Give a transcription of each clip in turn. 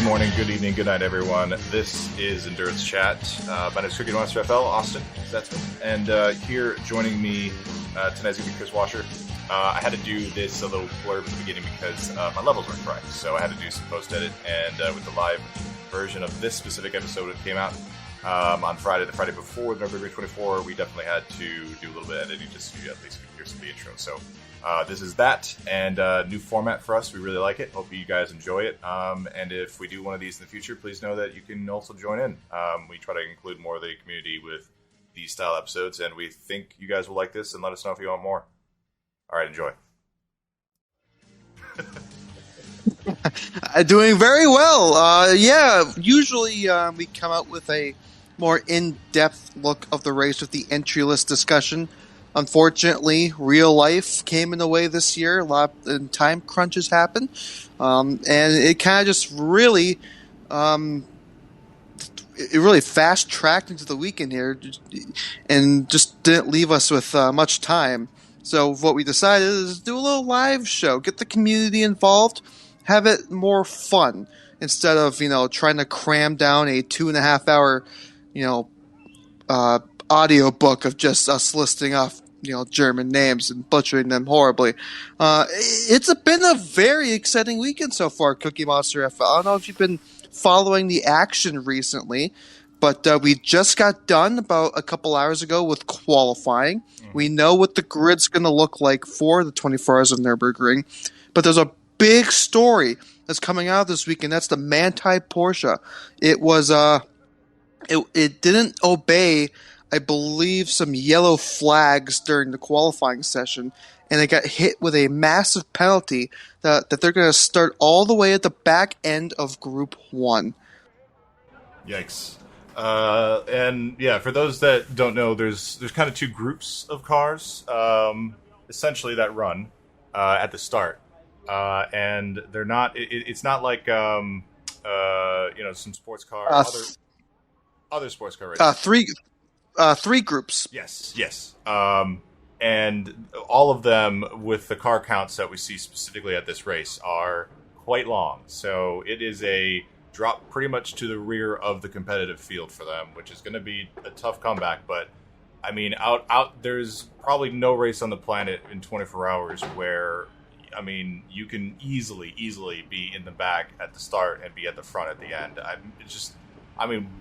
morning, good evening, good night, everyone. This is Endurance Chat. My name is Kris and Austin. That's me. And here joining me tonight is going to be Chris Washer. I had to do this a little blurb at the beginning because my levels weren't correct, so I had to do some post-edit. And with the live version of this specific episode that came out on Friday, the Friday before Nurburgring 24, we definitely had to do a little bit of editing just so you at least could hear some of the intro. So this is that, and new format for us. We really like it. Hope you guys enjoy it. And if we do one of these in the future, please know that you can also join in. We try to include more of the community with these style episodes, and we think you guys will like this, and let us know if you want more. All right, enjoy. Doing very well. Usually we come out with a more in-depth look of the race with the entry list discussion. Unfortunately, real life came in the way this year. A lot of time crunches happened, and it kind of just really, fast-tracked into the weekend here, and just didn't leave us with much time. So what we decided is do a little live show, get the community involved, have it more fun instead of trying to cram down a 2.5 hour audio book of just us listing off German names and butchering them horribly. It's been a very exciting weekend so far, Cookie Monster FL. I don't know if you've been following the action recently, but we just got done about a couple hours ago with qualifying. We know what the grid's going to look like for the 24 Hours of Nurburgring, but there's a big story that's coming out this week, and that's the Manti Porsche. It was it didn't obey, I believe, some yellow flags during the qualifying session, and it got hit with a massive penalty that they're going to start all the way at the back end of Group 1. Yikes. And yeah, for those that don't know, there's kind of two groups of cars, essentially, that run at the start. And they're not, it's not like, some sports car, other sports car races. Three groups. Yes. And all of them, with the car counts that we see specifically at this race, are quite long. So it is a drop pretty much to the rear of the competitive field for them, which is going to be a tough comeback. But I mean, there's probably no race on the planet in 24 hours where, I mean, you can easily be in the back at the start and be at the front at the end.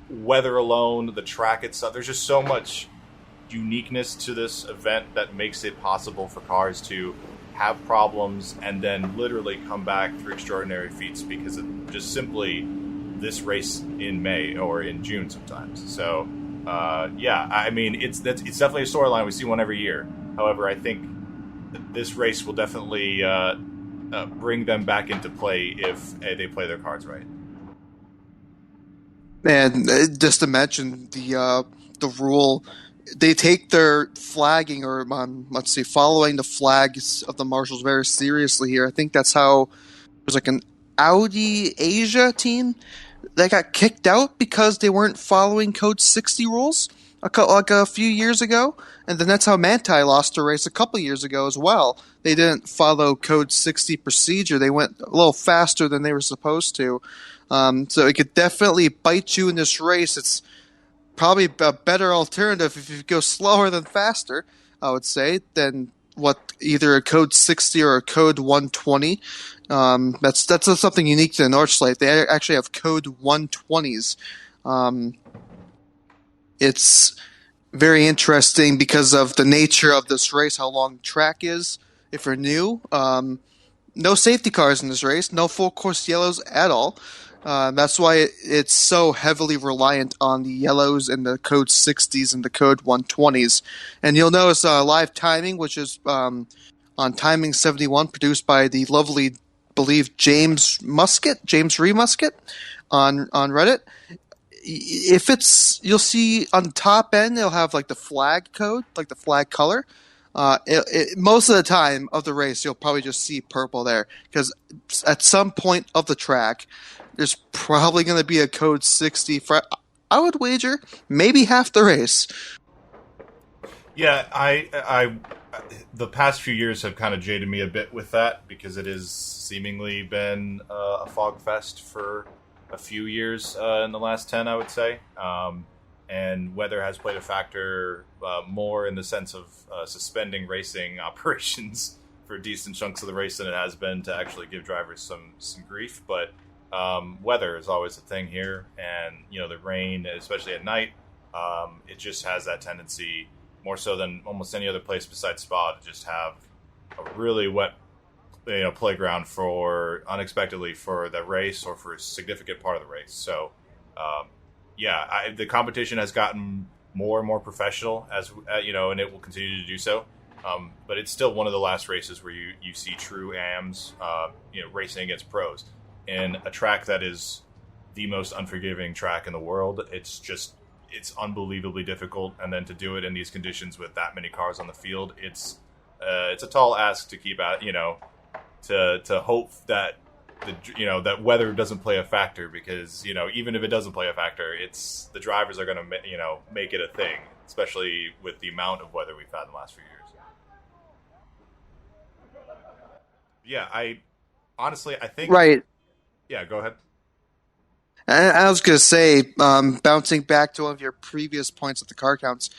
Weather alone, the track itself, there's just so much uniqueness to this event that makes it possible for cars to have problems and then literally come back through extraordinary feats because of just simply this race in May or in June sometimes. So, it's definitely a storyline. We see one every year. However, I think this race will definitely bring them back into play if they play their cards right. And just to mention the rule, they take their flagging or following the flags of the marshals very seriously here. I think that's how there's like an Audi Asia team that got kicked out because they weren't following Code 60 rules a few years ago, and then that's how Manti lost a race a couple years ago as well. They didn't follow Code 60 procedure. They went a little faster than they were supposed to. So it could definitely bite you in this race. It's probably a better alternative if you go slower than faster, I would say, than either a Code 60 or a Code 120. That's something unique to the Nordschleife. They actually have Code 120s. It's very interesting because of the nature of this race, how long the track is. If you're new, no safety cars in this race, no full course yellows at all. That's why it's so heavily reliant on the yellows and the Code 60s and the Code 120s. And you'll notice live timing, which is on Timing 71, produced by the lovely, believe, James Ree Musket on Reddit. You'll see on the top end, they'll have like the flag code, like the flag color. Most of the time of the race, you'll probably just see purple there because at some point of the track, there's probably going to be a Code 60 for, I would wager, maybe half the race. Yeah, I the past few years have kind of jaded me a bit with that because it has seemingly been a fog fest for a few years in the last 10, I would say. And weather has played a factor more in the sense of suspending racing operations for decent chunks of the race than it has been to actually give drivers some grief. But weather is always a thing here, and the rain, especially at night, it just has that tendency, more so than almost any other place besides Spa, to just have a really wet playground for unexpectedly for the race or for a significant part of the race. So the competition has gotten more and more professional as and it will continue to do so. But it's still one of the last races where you see true AMs racing against pros in a track that is the most unforgiving track in the world. It's unbelievably difficult, and then to do it in these conditions with that many cars on the field, it's a tall ask to keep at to hope that that weather doesn't play a factor, because even if it doesn't play a factor, it's the drivers are going to make it a thing, especially with the amount of weather we've had in the last few years. Yeah, I think Right. Yeah, go ahead. And I was going to say, bouncing back to one of your previous points at the car counts,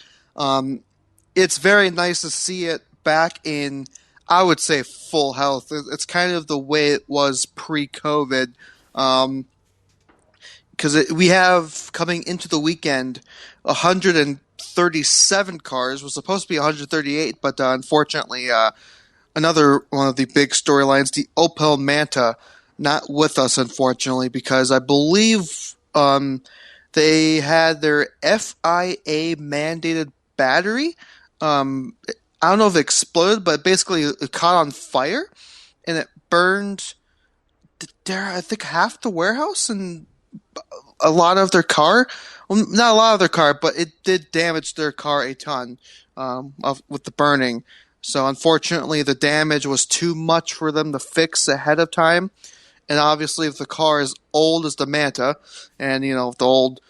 it's very nice to see it back in, I would say, full health. It's kind of the way it was pre-COVID, because we have, coming into the weekend, 137 cars. It was supposed to be 138, but unfortunately, another one of the big storylines, the Opel Manta, not with us, unfortunately, because I believe they had their FIA mandated battery. I don't know if it exploded, but basically it caught on fire and it burned, I think, half the warehouse and a lot of their car. Well, not a lot of their car, but it did damage their car a ton with the burning. So unfortunately, the damage was too much for them to fix ahead of time. And obviously, if the car is old as the Manta, and the old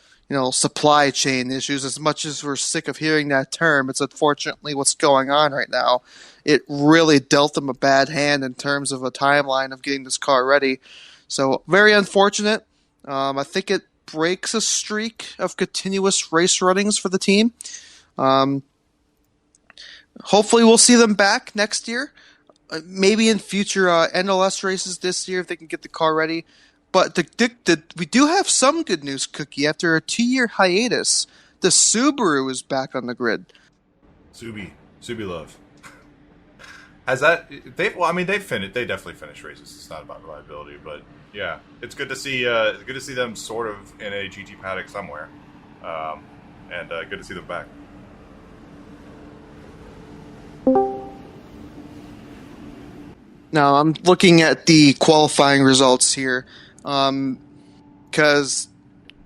supply chain issues, as much as we're sick of hearing that term, it's unfortunately what's going on right now. It really dealt them a bad hand in terms of a timeline of getting this car ready. So very unfortunate. I think it breaks a streak of continuous race runnings for the team. Hopefully, we'll see them back next year. Maybe in future NLS races this year if they can get the car ready. But we do have some good news, Cookie. After a 2-year hiatus, the Subaru is back on the grid. Subi love. Has that? They've finished. They definitely finished races. It's not about reliability, but yeah, it's good to see. Good to see them sort of in a GT paddock somewhere, and good to see them back. Now, I'm looking at the qualifying results here, because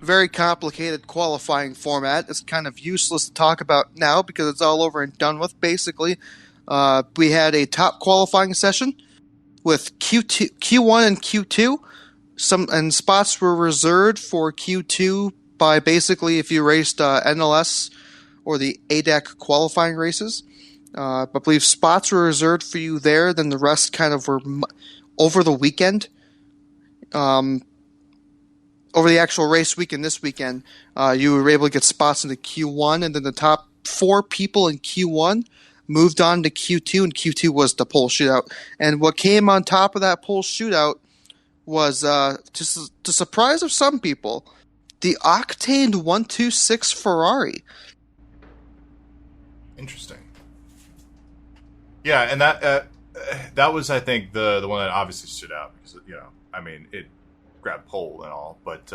very complicated qualifying format. It's kind of useless to talk about now because it's all over and done with, basically. We had a top qualifying session with Q1 and Q2. And spots were reserved for Q2 by basically if you raced NLS or the ADAC qualifying races. I believe spots were reserved for you there, then the rest kind of were over the weekend. Over the actual race weekend this weekend, you were able to get spots into Q1, and then the top 4 people in Q1 moved on to Q2, and Q2 was the pole shootout. And what came on top of that pole shootout was, just the surprise of some people, the Octane 126 Ferrari. Interesting. Yeah, and that was, I think, the one that obviously stood out because it grabbed pole and all, but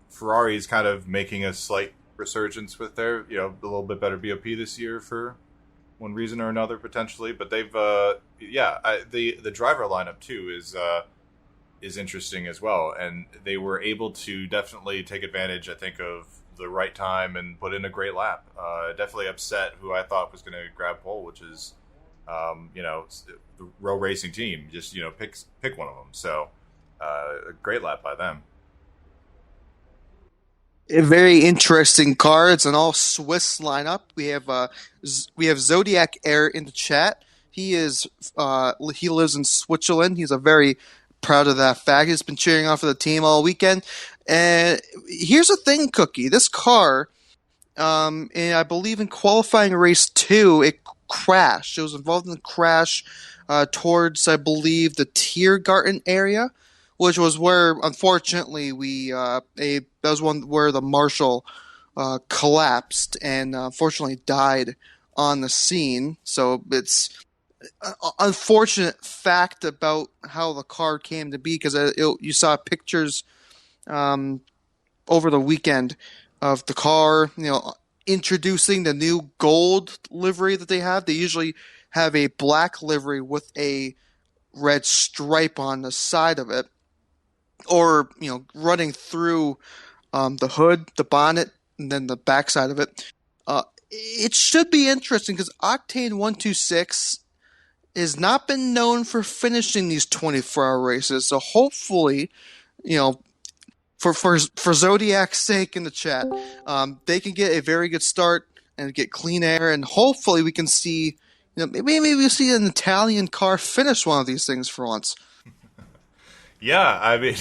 Ferrari is kind of making a slight resurgence with their a little bit better BOP this year for one reason or another potentially, but they've the driver lineup too is interesting as well, and they were able to definitely take advantage, I think, of the right time and put in a great lap. Definitely upset who I thought was going to grab pole, which is the Row Racing team. Just pick one of them. So a great lap by them. A very interesting car. It's an all Swiss lineup. We have Zodiac Air in the chat. He lives in Switzerland. He's a very proud of that fact. He's been cheering on for the team all weekend. And here's the thing, Cookie. This car, and I believe in qualifying race 2, it crashed. It was involved in the crash towards, I believe, the Tiergarten area, which was where, unfortunately, that was one where the marshal collapsed and unfortunately died on the scene. So it's an unfortunate fact about how the car came to be, because you saw pictures um, over the weekend of the car, introducing the new gold livery that they have. They usually have a black livery with a red stripe on the side of it, or running through the hood, the bonnet, and then the backside of it. It should be interesting because Octane 126 has not been known for finishing these 24-hour races. So hopefully, for Zodiac's sake in the chat, they can get a very good start and get clean air, and hopefully we can see, maybe we'll see an Italian car finish one of these things for once. Yeah, I mean,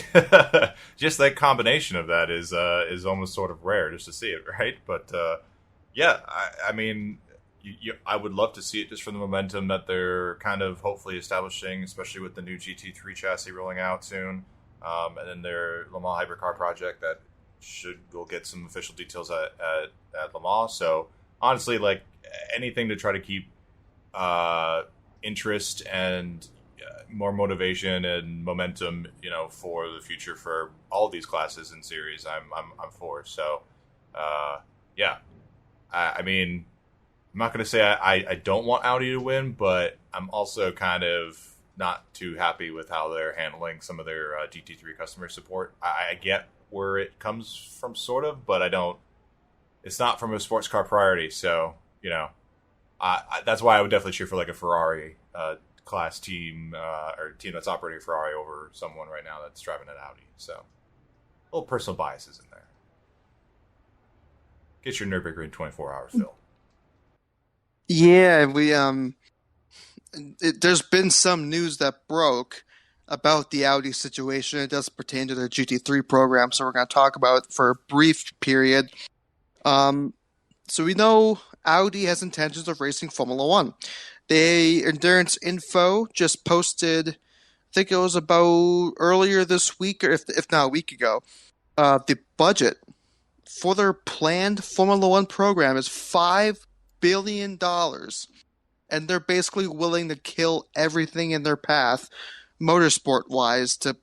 just that combination of that is almost sort of rare just to see it, right? But yeah, I mean, I would love to see it just from the momentum that they're kind of hopefully establishing, especially with the new GT3 chassis rolling out soon, and then their Le Mans Hypercar project that we'll get some official details at Le Mans. So honestly, like anything to try to keep interest and more motivation and momentum, for the future for all these classes and series, I'm for. So, yeah, I mean, I'm not going to say I don't want Audi to win, but I'm also kind of not too happy with how they're handling some of their GT3 customer support. I get where it comes from, sort of, but I don't. It's not from a sports car priority, so that's why I would definitely cheer for like a Ferrari class team or team that's operating Ferrari over someone right now that's driving an Audi. So, little personal biases in there. Get your Nurburgring 24-hour fill. Yeah, there's been some news that broke about the Audi situation. It does pertain to their GT3 program, so we're going to talk about it for a brief period. So we know Audi has intentions of racing Formula One. The Endurance Info just posted, I think it was about earlier this week, or if not a week ago, the budget for their planned Formula One program is $5 billion. And they're basically willing to kill everything in their path, motorsport-wise, to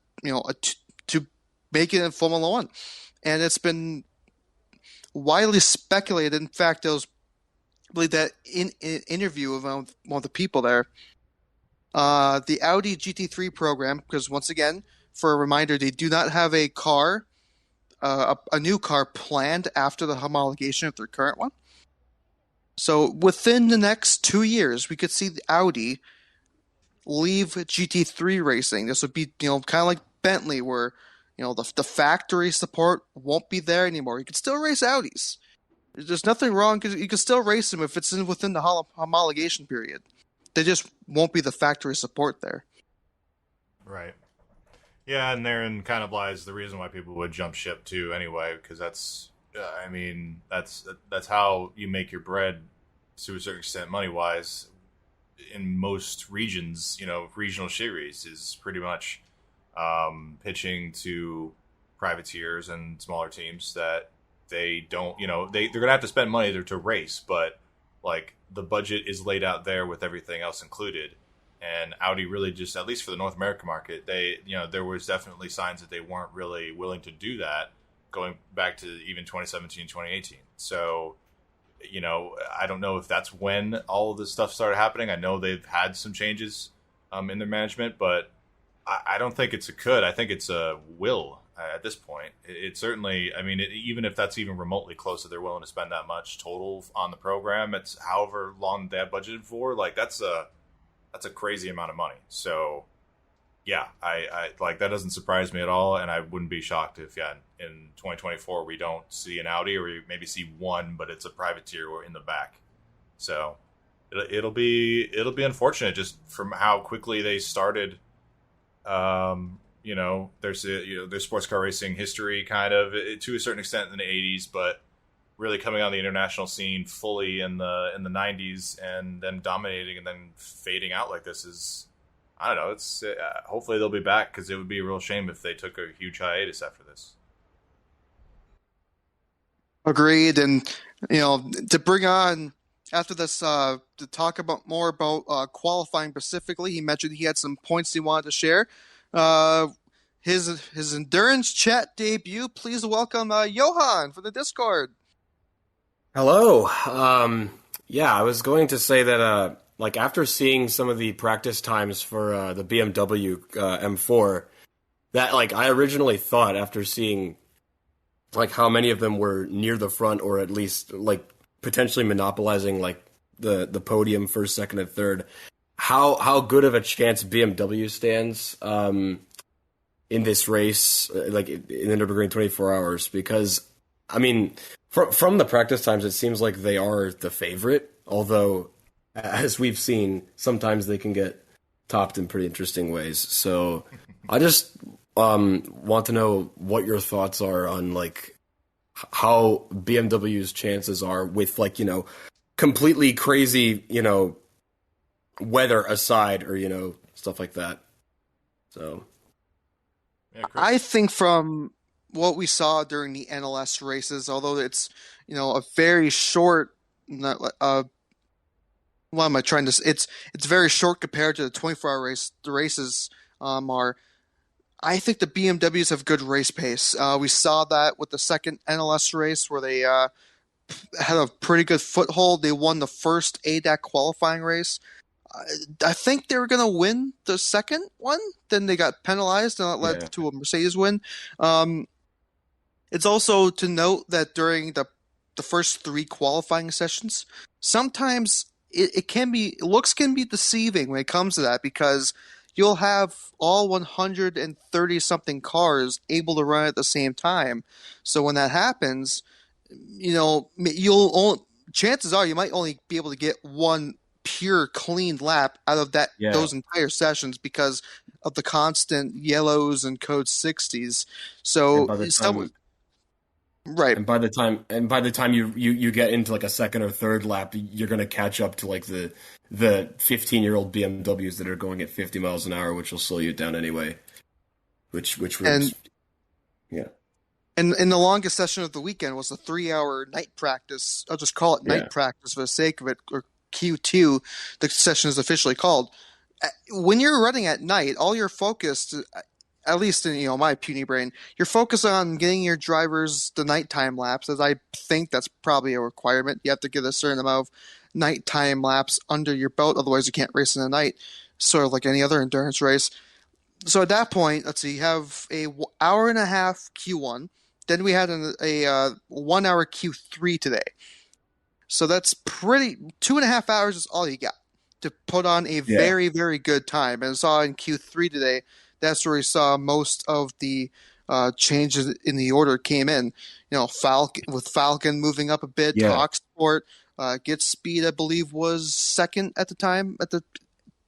make it in Formula One. And it's been widely speculated. In fact, there was, I believe, that in an interview with one of the people there, the Audi GT3 program, because once again, for a reminder, they do not have a car, a new car planned after the homologation of their current one. So within the next 2 years, we could see the Audi leave GT3 racing. This would be, kind of like Bentley, where the factory support won't be there anymore. You can still race Audis. There's nothing wrong, because you can still race them if it's within the homologation period. They just won't be the factory support there. Right. Yeah, and therein kind of lies the reason why people would jump ship too, anyway, because that's how you make your bread to a certain extent, money wise. In most regions, regional series is pretty much pitching to privateers and smaller teams that they don't, they're gonna have to spend money to race, but like the budget is laid out there with everything else included. And Audi really just, at least for the North American market, there was definitely signs that they weren't really willing to do that going back to even 2017, 2018. So, I don't know if that's when all of this stuff started happening. I know they've had some changes in their management, but I don't think it's a could. I think it's a will at this point. It certainly, even if that's even remotely close that they're willing to spend that much total on the program, it's however long they have budgeted for. Like that's a crazy amount of money. So yeah, I like that doesn't surprise me at all, and I wouldn't be shocked if in 2024 we don't see an Audi, or we maybe see one, but it's a privateer or in the back. So it'll be unfortunate just from how quickly they started there's sports car racing history kind of to a certain extent in the 80s, but really coming on the international scene fully in the 90s and then dominating and then fading out like this is, I don't know. It's hopefully they'll be back, because it would be a real shame if they took a huge hiatus after this. Agreed. And, to bring on after this, to talk about more about qualifying specifically, he mentioned he had some points he wanted to share. His endurance chat debut. Please welcome Johan from the Discord. Hello. Yeah, I was going to say that after seeing some of the practice times for the BMW M4, that I originally thought, after seeing how many of them were near the front, or at least potentially monopolizing the podium first, second, and third, how good of a chance BMW stands in this race, in the Nurburgring 24 hours, because I mean, from the practice times, it seems like they are the favorite, although, as we've seen, sometimes they can get topped in pretty interesting ways. So I just want to know what your thoughts are on how BMW's chances are with completely crazy weather aside, or stuff like that. So Yeah, I think from what we saw during the NLS races, although it's a very short, what am I trying to say? It's very short compared to the 24-hour race. The races are. I think the BMWs have good race pace. We saw that with the second NLS race, where they had a pretty good foothold. They won the first ADAC qualifying race. I think they were going to win the second one. Then they got penalized, and that led to a Mercedes win. It's also to note that during the first three qualifying sessions, sometimes looks can be deceiving when it comes to that, because you'll have all 130 something cars able to run at the same time. So when that happens, chances are you might only be able to get one pure clean lap out of those entire sessions, because of the constant yellows and code 60s. So right. And by the time you get into a second or third lap, you're going to catch up to the 15-year-old BMWs that are going at 50 miles an hour, which will slow you down anyway. Which yeah. And the longest session of the weekend was a 3-hour night practice. I'll just call it night practice for the sake of it, or Q2, the session is officially called. When you're running at night, all you're focused, at least in my puny brain, you're focused on getting your drivers the nighttime laps, as I think that's probably a requirement. You have to get a certain amount of nighttime laps under your belt, otherwise you can't race in the night, sort of like any other endurance race. So at that point, let's see, you have a hour and a half Q1, then we had a 1 hour Q3 today. So that's 2.5 hours is all you got to put on a very, very good time. And I saw in Q3 today, that's where we saw most of the changes in the order came in. Falcon moving up a bit, Talk Sport, Get Speed, I believe, was second at the time at the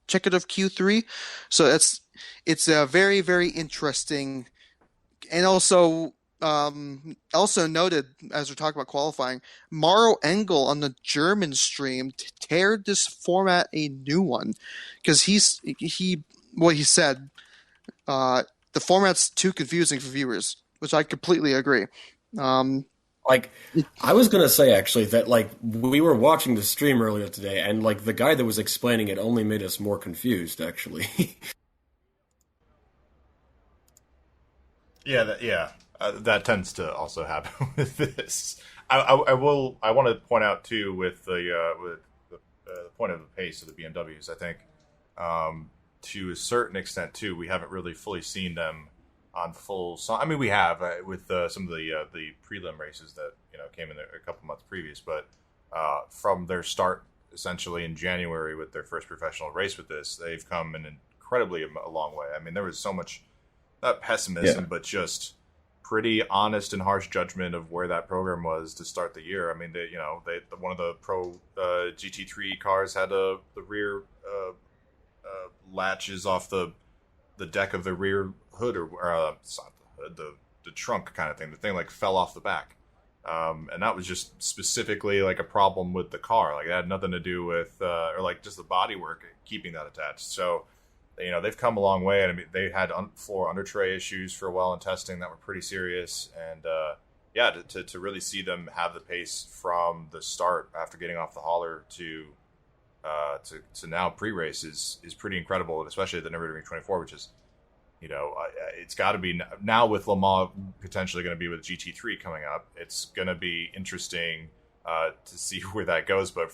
check-it of Q3. So it's a very, very interesting. And also noted, as we're talking about qualifying, Maro Engel on the German stream teared this format a new one, because he said, the format's too confusing for viewers, which I completely agree. I was gonna say, actually, that we were watching the stream earlier today, and the guy that was explaining it only made us more confused, actually. That tends to also happen with this. I want to point out too, with the point of the pace of the BMWs. I think to a certain extent too, we haven't really fully seen them on full. I mean, we have with some of the prelim races that came in a couple months previous, but from their start essentially in January with their first professional race with this, they've come in incredibly a long way. I mean, there was so much, not pessimism, but just pretty honest and harsh judgment of where that program was to start the year. I mean, one of the pro GT3 cars had the rear latches off the deck of the rear hood or it's not the hood, the trunk kind of thing. The thing like fell off the back. And that was just specifically like a problem with the car. Like it had nothing to do with, or like just the bodywork keeping that attached. So, they've come a long way. And I mean, they had floor under tray issues for a while in testing that were pretty serious. And, to really see them have the pace from the start after getting off the hauler to now pre-race is pretty incredible. And especially at the Nurburgring 24, which is, it's got to be now with Le Mans potentially going to be with GT3 coming up. It's going to be interesting to see where that goes. But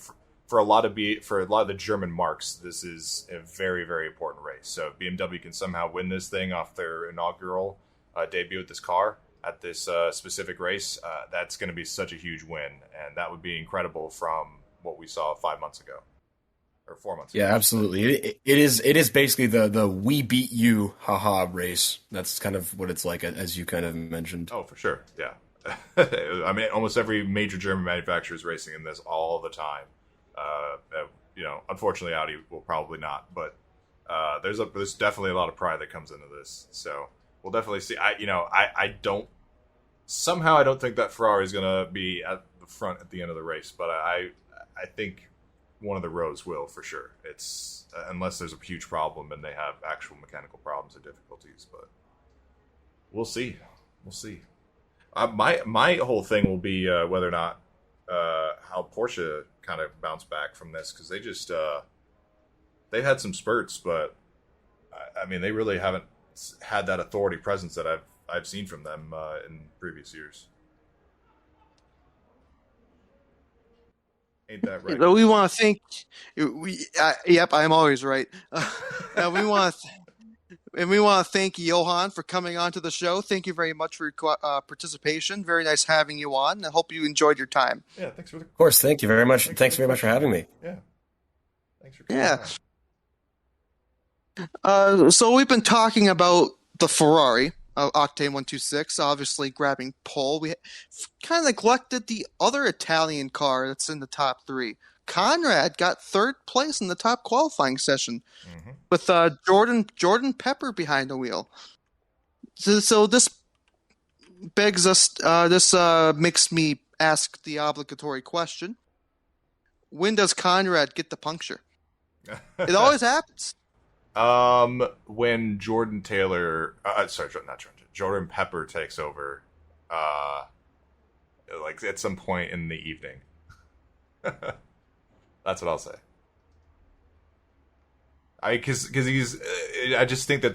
for a lot of the German marques, this is a very, very important race. So if BMW can somehow win this thing off their inaugural debut with this car at this specific race, that's going to be such a huge win, and that would be incredible from what we saw 5 months ago. Or 4 months ago. Yeah, absolutely. It is basically the we beat you haha race. That's kind of what it's like, as you kind of mentioned. Oh, for sure. Yeah. I mean, almost every major German manufacturer is racing in this all the time. Unfortunately, Audi will probably not, but there's definitely a lot of pride that comes into this. So we'll definitely see. I don't think that Ferrari is going to be at the front at the end of the race, but I think one of the rows will for sure. It's unless there's a huge problem and they have actual mechanical problems or difficulties, but we'll see. My whole thing will be whether or not how Porsche kind of bounced back from this, because they've had some spurts, but I mean they really haven't had that authority presence that I've seen from them in previous years. Ain't that right? So we want to thank. Yep, I'm always right. We want to thank Johan for coming on to the show. Thank you very much for your participation. Very nice having you on. I hope you enjoyed your time. Yeah, thanks for Of course, thank you very much. Thanks very much for having me. Yeah, thanks for coming on. So we've been talking about the Ferrari. Octane 126, obviously grabbing pole. We kind of neglected the other Italian car that's in the top three. Conrad got third place in the top qualifying session with Jordan Pepper behind the wheel. So this begs us. This makes me ask the obligatory question: when does Conrad get the puncture? It always happens. When Jordan Pepper takes over, like at some point in the evening. That's what I'll say. Because I just think that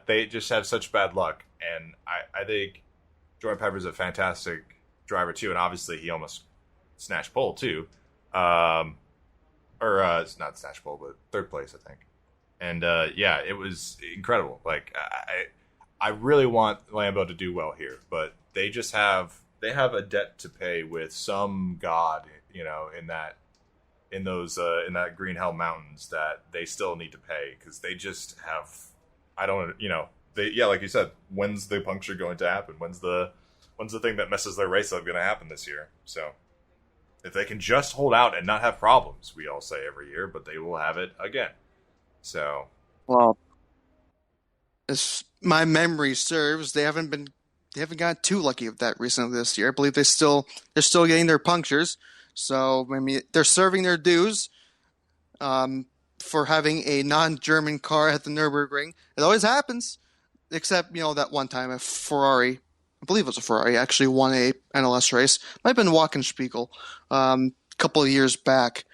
they just have such bad luck, and I think Jordan Pepper's a fantastic driver too, and obviously he almost snatched pole too, it's not snatched pole, but third place I think. And it was incredible. Like I really want Lambo to do well here, but they have a debt to pay with some god, in that Green Hell Mountains that they still need to pay, because they just have, like you said, when's the puncture going to happen? When's the thing that messes their race up going to happen this year? So if they can just hold out and not have problems, we all say every year, but they will have it again. So, well, as my memory serves, they haven't gotten too lucky with that recently this year. I believe they're still getting their punctures. So I mean, they're serving their dues for having a non-German car at the Nurburgring. It always happens, except that one time a Ferrari, I believe it was a Ferrari, actually won a NLS race. Might have been Wackenspiegel a couple of years back.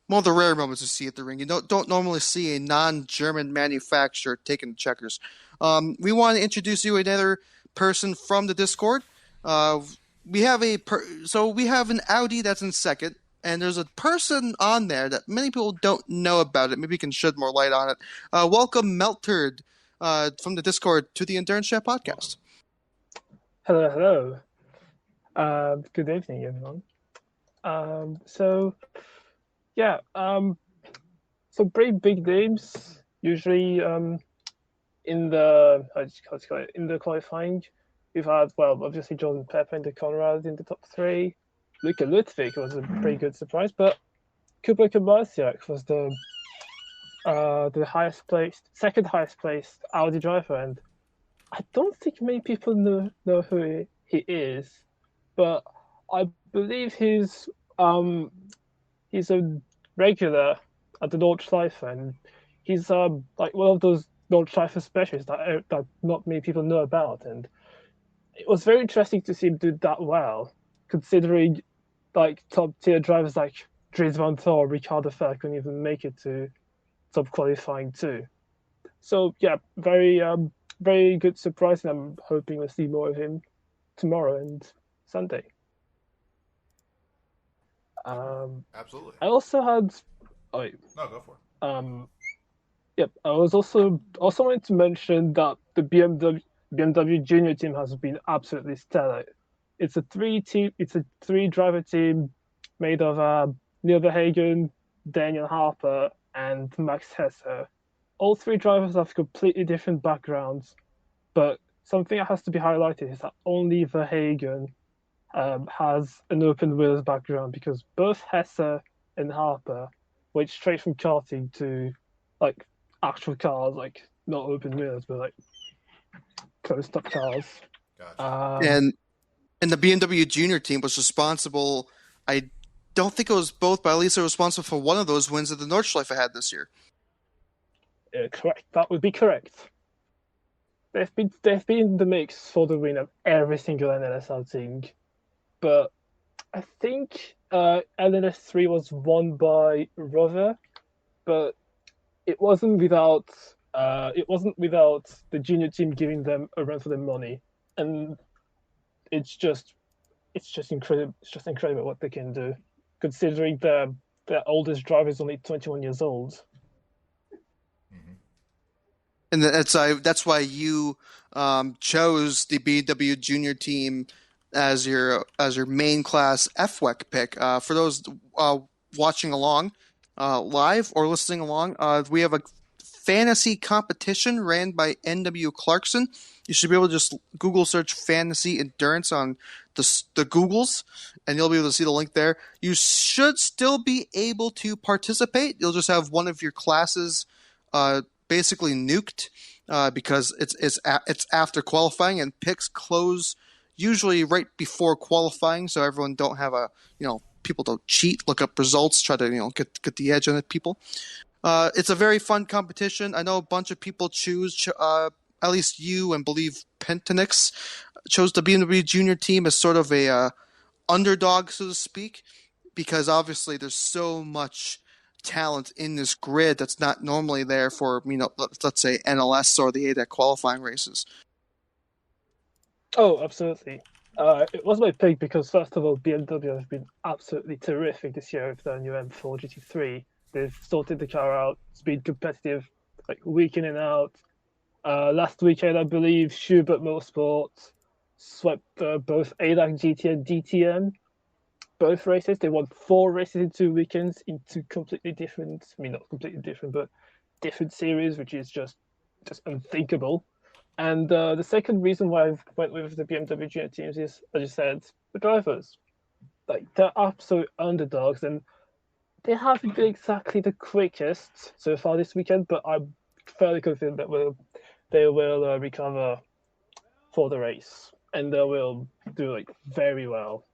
One of the rare moments to see at the ring. You don't normally see a non-German manufacturer taking the checkers. We want to introduce you another person from the Discord. We have an Audi that's in second, and there's a person on there that many people don't know about it. Maybe you can shed more light on it. Welcome, Melterd, from the Discord to the Endurance Chat podcast. Hello. Good evening, everyone. So pretty big names usually in the qualifying. We've had obviously Jordan Pepper and Conrad in the top three. Luka Ludwig was a pretty good surprise, but Kuba Kubasiak was the second highest placed Audi driver, and I don't think many people know who he is, but I believe he's a regular at the Nordschleife, and he's like one of those Nordschleife specialists that not many people know about, and it was very interesting to see him do that well, considering like top tier drivers like Dries Van Thor, Ricardo Fer couldn't even make it to top qualifying too. So yeah, very good surprise, and I'm hoping we'll see more of him tomorrow and Sunday. Absolutely. I also had, oh, wait, No, go for it. yep. I was also wanted to mention that the BMW junior team has been absolutely stellar. It's a three driver team made of Neil Verhagen, Daniel Harper, and Max Hesse. All three drivers have completely different backgrounds, but something that has to be highlighted is that only Verhagen has an open wheels background, because both Hesse and Harper went straight from karting to like actual cars, like not open wheels, but like closed up cars. Gotcha. And the BMW junior team was responsible. I don't think it was both, but at least they're responsible for one of those wins that the Nordschleife had this year. Correct. That would be correct. They've been in the mix for the win of every single NLS outing, but I think LNS3 was won by Rover, but it wasn't without the junior team giving them a run for their money, and it's just incredible. It's just incredible what they can do, considering their oldest driver is only 21 years old. And that's why you chose the BMW junior team as your main class FWEC pick. For those watching along live or listening along, we have a fantasy competition ran by NW Clarkson. You should be able to just Google search fantasy endurance on the Googles, and you'll be able to see the link there. You should still be able to participate. You'll just have one of your classes basically nuked because it's after qualifying, and picks close usually right before qualifying, so everyone don't have people don't cheat, look up results, try to get the edge on it. People, it's a very fun competition. I know a bunch of people choose. At least you and believe Pentanix chose the BMW junior team as sort of a underdog, so to speak, because obviously there's so much talent in this grid that's not normally there for let's say NLS or the ADAC qualifying races. Oh, absolutely. It was my pick because, first of all, BMW have been absolutely terrific this year with their new M4 GT3. They've sorted the car out. It's been competitive, like week in and out. Last weekend, I believe, Schubert Motorsport swept both ADAC GT and DTM. Both races. They won 4 races in 2 weekends in 2 completely different, not completely different, but different series, which is just unthinkable. And the second reason why I went with the BMW junior teams is, as you said, the drivers. Like, they're absolute underdogs, and they haven't been exactly the quickest so far this weekend, but I'm fairly confident that they will recover for the race, and they will do very well.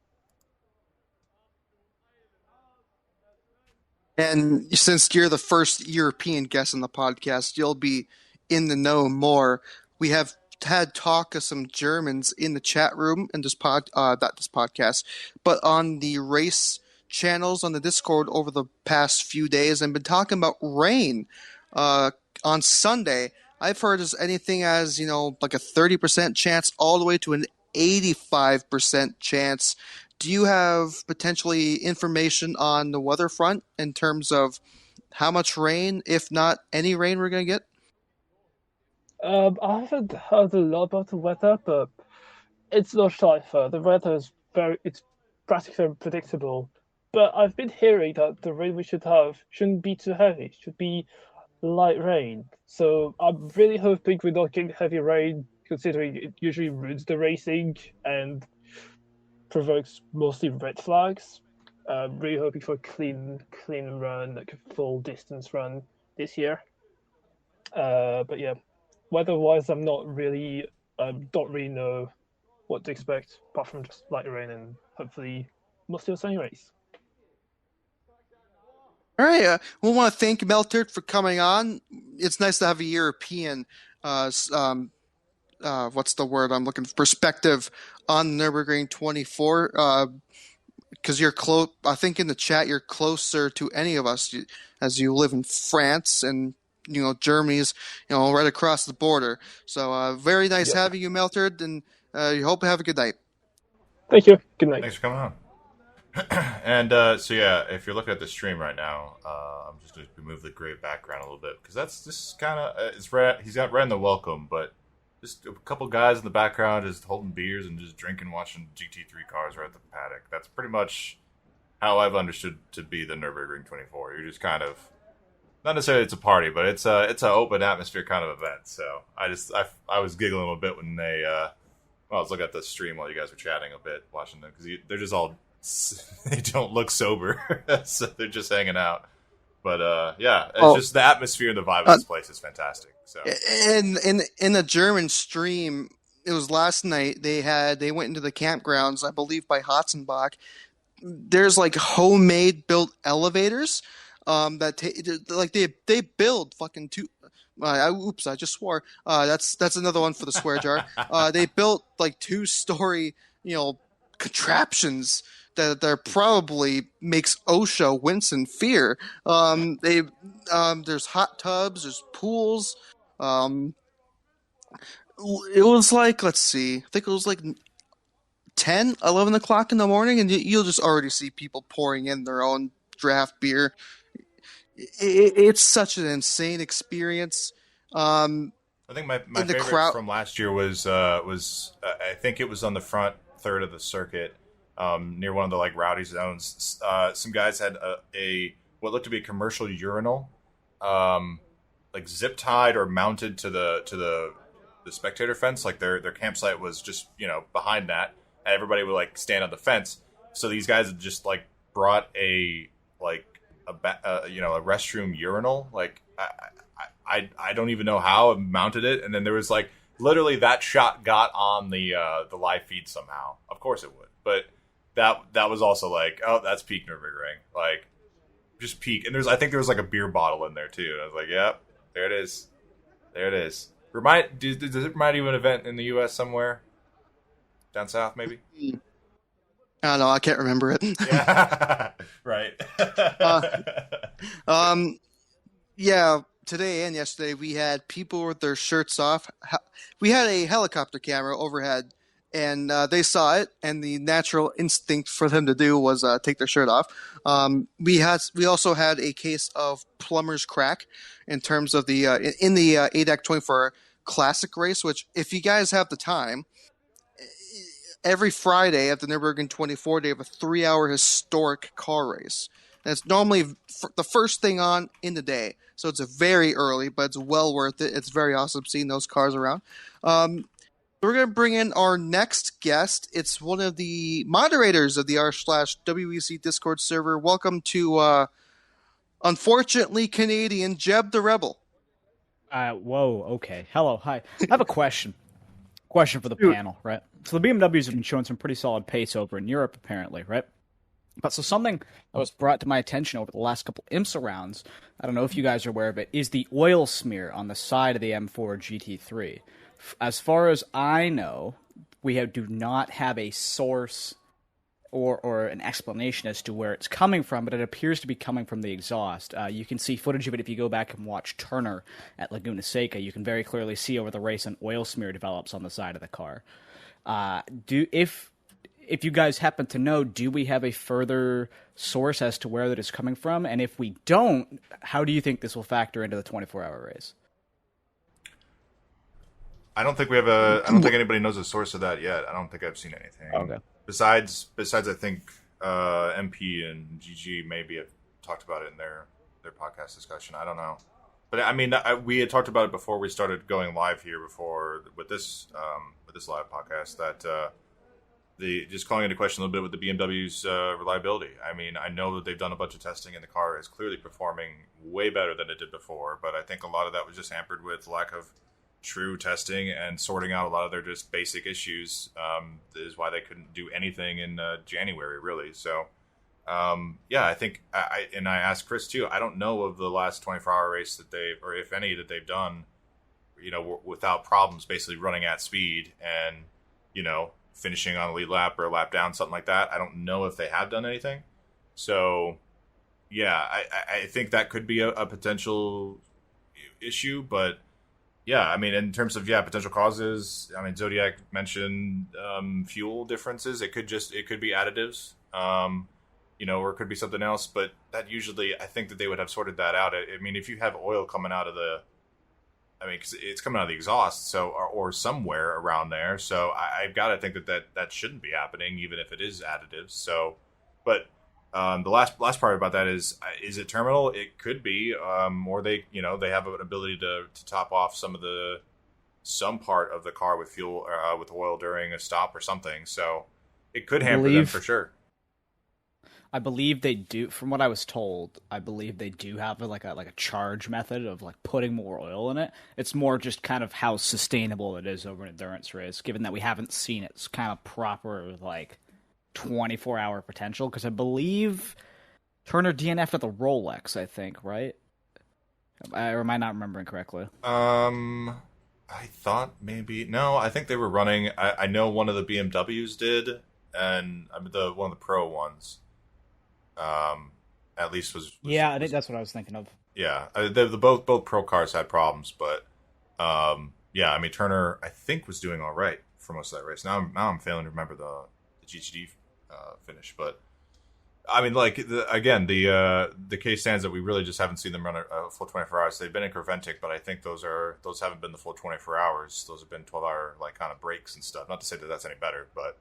And since you're the first European guest on the podcast, you'll be in the know more. We have had talk of some Germans in the chat room in not this podcast, but on the race channels on the Discord over the past few days, and been talking about rain on Sunday. I've heard as anything as like a 30% chance all the way to an 85% chance. Do you have potentially information on the weather front in terms of how much rain, if not any rain, we're going to get? I haven't heard a lot about the weather, but it's no Schleifer. The weather is it's practically unpredictable. But I've been hearing that the rain we should have shouldn't be too heavy. It should be light rain. So I'm really hoping we're not getting heavy rain, considering it usually ruins the racing and provokes mostly red flags. Really hoping for a clean run, like a full distance run this year. But yeah, weather-wise, I'm not really Don't really know what to expect apart from just light rain and hopefully mostly a sunny race. All right, we want to thank Meltert for coming on. It's nice to have a European, what's the word I'm looking for, perspective on Nurburgring 24. Because you're close, I think in the chat you're closer to any of us, as you live in France and Germany's right across the border. So very nice having you, Meltert, and you hope you have a good night. Thank you. Good night. Thanks for coming on. And so yeah, if you're looking at the stream right now, I'm just going to remove the gray background a little bit because that's just kind of it's red. He's got red in the welcome, but just a couple guys in the background just holding beers and just drinking, watching GT3 cars right at the paddock. That's pretty much how I've understood to be the Nurburgring 24. You're just kind of not necessarily it's a party, but it's an open atmosphere kind of event. So I was giggling a bit when I was looking at the stream while you guys were chatting a bit, watching them because they're just all. They don't look sober, so they're just hanging out. But yeah, it's just the atmosphere and the vibe of this place is fantastic. So, and in the German stream, it was last night. They went into the campgrounds, I believe, by Hotzenbach. There's like homemade built elevators that they build fucking two. Oops, I just swore. That's another one for the swear jar. They built like 2-story, contraptions that probably makes OSHA wince in fear. There's hot tubs, there's pools. It was like, let's see, I think it was like 10, 11 o'clock in the morning, and you'll just already see people pouring in their own draft beer. It's such an insane experience. I think my favorite from last year was I think it was on the front third of the circuit. Near one of the rowdy zones, some guys had a what looked to be a commercial urinal, zip tied or mounted to the spectator fence. Like their campsite was just behind that, and everybody would stand on the fence. So these guys had just brought a restroom urinal. I don't even know how I mounted it, and then there was literally that shot got on the live feed somehow. Of course it would, but. That was also oh, that's peak Nurburgring, just peak. And I think there was a beer bottle in there too. And I was like, yep, there it is. Does it remind you of an event in the U.S. somewhere? Down south, maybe? I don't know. I can't remember it. Yeah, right. Yeah, today and yesterday we had people with their shirts off. We had a helicopter camera overhead. And they saw it, and the natural instinct for them to do was take their shirt off. We also had a case of plumber's crack in terms of the in the ADAC 24 Classic race, which if you guys have the time, every Friday at the Nurburgring 24, they have a 3-hour historic car race. And it's normally the first thing on in the day, so it's very early, but it's well worth it. It's very awesome seeing those cars around. We're going to bring in our next guest. It's one of the moderators of the r/WEC Discord server. Welcome to, unfortunately, Canadian Jeb the Rebel. Whoa, okay. Hello, hi. I have a question. Question for the panel, right? So the BMWs have been showing some pretty solid pace over in Europe, apparently, right? But so something that was brought to my attention over the last couple IMSA rounds, I don't know if you guys are aware of it, is the oil smear on the side of the M4 GT3. As far as I know, we do not have a source or an explanation as to where it's coming from, but it appears to be coming from the exhaust. You can see footage of it if you go back and watch Turner at Laguna Seca. You can very clearly see over the race an oil smear develops on the side of the car. If you guys happen to know, do we have a further source as to where that is coming from? And if we don't, how do you think this will factor into the 24-hour race? I don't think anybody knows the source of that yet. I don't think I've seen anything. Okay. Besides, I think MP and GG maybe have talked about it in their podcast discussion. I don't know, but I mean, we had talked about it before we started going live here with this live podcast that just calling into question a little bit with the BMW's reliability. I mean, I know that they've done a bunch of testing and the car is clearly performing way better than it did before, but I think a lot of that was just hampered with lack of true testing and sorting out a lot of their just basic issues is why they couldn't do anything in January, really. So, I think I asked Kris too. I don't know of the last 24-hour race that they've, or if any, that they've done, without problems, basically running at speed and, finishing on a lead lap or a lap down, something like that. I don't know if they have done anything. So, yeah, I think that could be a potential issue, but yeah, I mean, in terms of potential causes, I mean, Zodiac mentioned fuel differences. It could be additives, or it could be something else. But that usually, I think that they would have sorted that out. I mean, if you have oil coming out of because it's coming out of the exhaust, so or somewhere around there. So I've got to think that shouldn't be happening, even if it is additives. So, but the last part about that is it terminal? It could be, or they have an ability to top off some part of the car with fuel with oil during a stop or something. So it could hamper them for sure. I believe they do. From what I was told, I believe they do have a charge method of putting more oil in it. It's more just kind of how sustainable it is over an endurance race, given that we haven't seen its kind of proper 24-hour potential, because I believe Turner DNF'd at the Rolex, I think, right? Or am I not remembering correctly? I thought maybe... No, I think they were running... I know one of the BMWs did, and one of the pro ones, at least was I think that's what I was thinking of. Yeah, both pro cars had problems, but I mean, Turner, I think, was doing all right for most of that race. Now I'm failing to remember the GTD finish, but I mean, the case stands that we really just haven't seen them run a full 24 hours. They've been in Creventic, but I think those haven't been the full 24 hours. Those have been 12-hour kind of breaks and stuff. Not to say that that's any better, but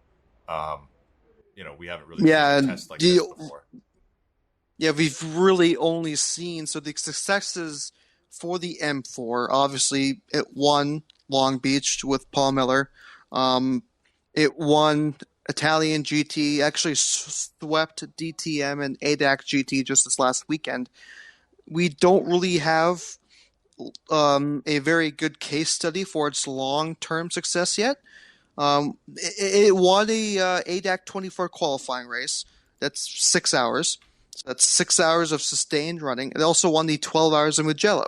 we haven't really seen a test like this before. Yeah, we've really only seen the successes for the M4. Obviously, it won Long Beach with Paul Miller. It won Italian GT, actually swept DTM and ADAC GT just this last weekend. We don't really have a very good case study for its long-term success yet. It won a ADAC 24 qualifying race. That's 6 hours. So that's 6 hours of sustained running. It also won the 12 hours in Mugello.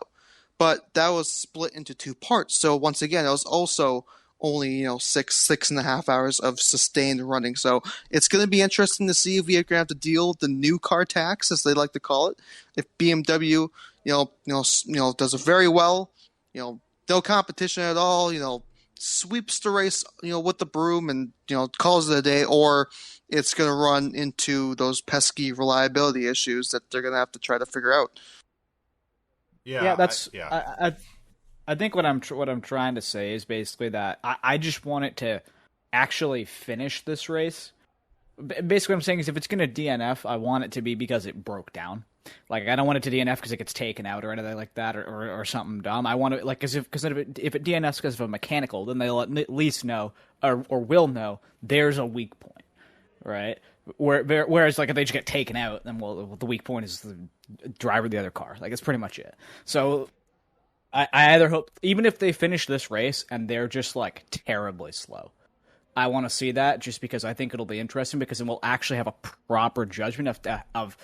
But that was split into 2 parts. So once again, it was also only 6.5 hours of sustained running. So it's going to be interesting to see if we are going to have to deal with the new car tax, as they like to call it. If BMW does it very well, no competition at all, sweeps the race with the broom and calls it a day, or it's going to run into those pesky reliability issues that they're going to have to try to figure out. I think what I'm trying to say is basically that I just want it to actually finish this race. Basically, what I'm saying is if it's going to DNF, I want it to be because it broke down. I don't want it to DNF because it gets taken out or anything like that, or something dumb. I want it because if it DNFs because of a mechanical, then they'll at least know or will know there's a weak point, right? Whereas if they just get taken out, then the weak point is the driver of the other car. That's pretty much it. So I either hope, even if they finish this race and they're just terribly slow, I want to see that just because I think it'll be interesting, because then we'll actually have a proper judgment of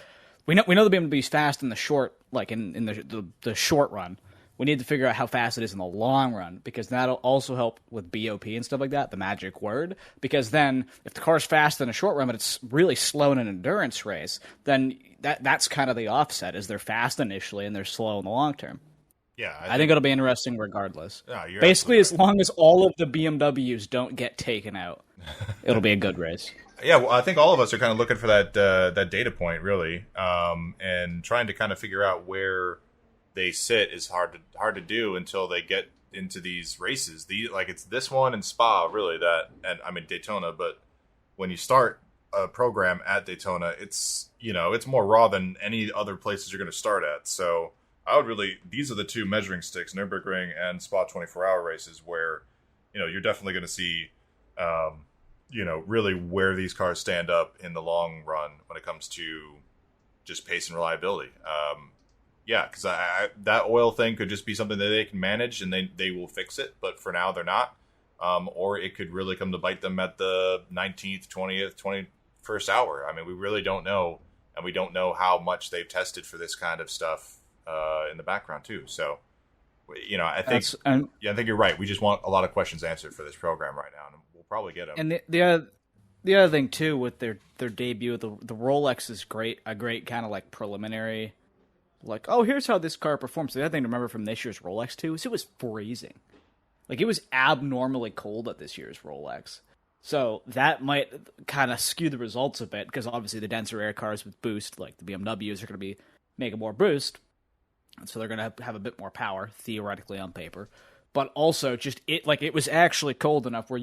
we know the BMW is fast in the short, in the short run. We need to figure out how fast it is in the long run, because that'll also help with BOP and stuff like that, the magic word. Because then, if the car's fast in a short run, but it's really slow in an endurance race, then that's kind of the offset, is they're fast initially and they're slow in the long term. Yeah, I think it'll be interesting regardless. No, basically, as long as all of the BMWs don't get taken out, it'll be a good race. Yeah, well, I think all of us are kind of looking for that data point, really, and trying to kind of figure out where they sit is hard to do until they get into these races. It's this one and Spa, really, and I mean Daytona, but when you start a program at Daytona, it's more raw than any other places you're going to start at. So these are the 2 measuring sticks, Nurburgring and Spa 24-hour races, where you're definitely going to see really where these cars stand up in the long run when it comes to just pace and reliability. Yeah, because that oil thing could just be something that they can manage and they will fix it. But for now, they're not. Or it could really come to bite them at the 19th, 20th, 21st hour. I mean, we really don't know. And we don't know how much they've tested for this kind of stuff in the background, too. So, I think I think you're right. We just want a lot of questions answered for this program right now. And we'll probably get them. And the other thing, too, with their debut, the Rolex is a great kind of like preliminary. Like, oh, here's how this car performs. The other thing to remember from this year's Rolex, too, is it was freezing. Like, it was abnormally cold at this year's Rolex. So that might kind of skew the results a bit, because obviously the denser air cars with boost, like the BMWs, are going to be making more boost. And so they're going to have a bit more power, theoretically, on paper. But also, it was actually cold enough where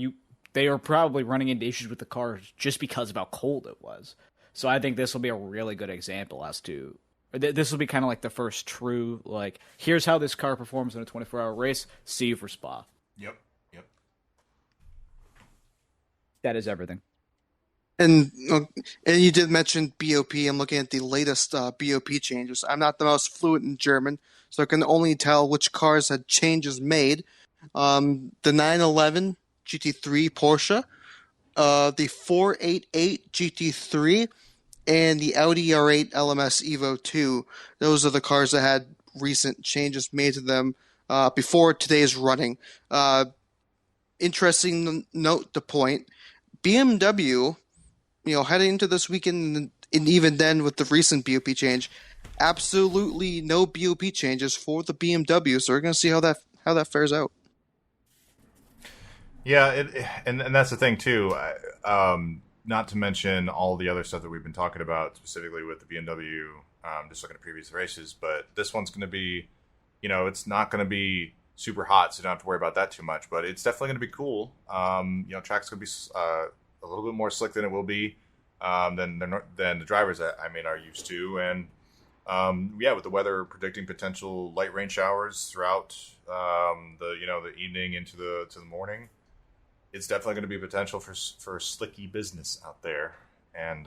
they are probably running into issues with the cars just because of how cold it was. So I think this will be a really good example as to... This will be kind of like the first true, like, here's how this car performs in a 24-hour race. See you for Spa. Yep. That is everything. And you did mention BOP. I'm looking at the latest BOP changes. I'm not the most fluent in German, so I can only tell which cars had changes made. The 911 GT3 Porsche, the 488 GT3, and the Audi R8 LMS Evo 2. Those are the cars that had recent changes made to them before today's running. Interesting note to point, BMW, heading into this weekend, and even then with the recent BOP change, absolutely no BOP changes for the BMW. So we're going to see how that fares out. Yeah, and that's the thing too. Not to mention all the other stuff that we've been talking about, specifically with the BMW, just looking at previous races. But this one's going to be, it's not going to be super hot, so you don't have to worry about that too much. But it's definitely going to be cool. Track's going to be a little bit more slick than it will be than the drivers are used to. And with the weather predicting potential light rain showers throughout the evening into the morning, it's definitely going to be potential for slicky business out there. And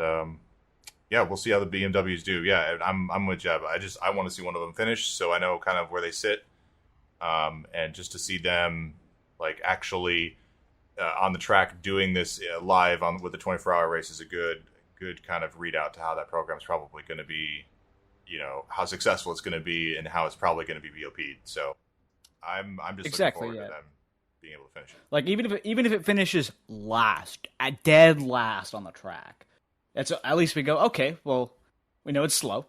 we'll see how the BMWs do. Yeah, I'm with Jeb. I want to see one of them finish, so I know kind of where they sit, and just to see them like actually on the track doing this live with the 24-hour race is a good kind of readout to how that program is probably going to be, how successful it's going to be and how it's probably going to be BOP'd. So I'm just looking forward to them being able to finish it. Like even if it finishes last, at dead last on the track, at least we go, okay, well, we know it's slow.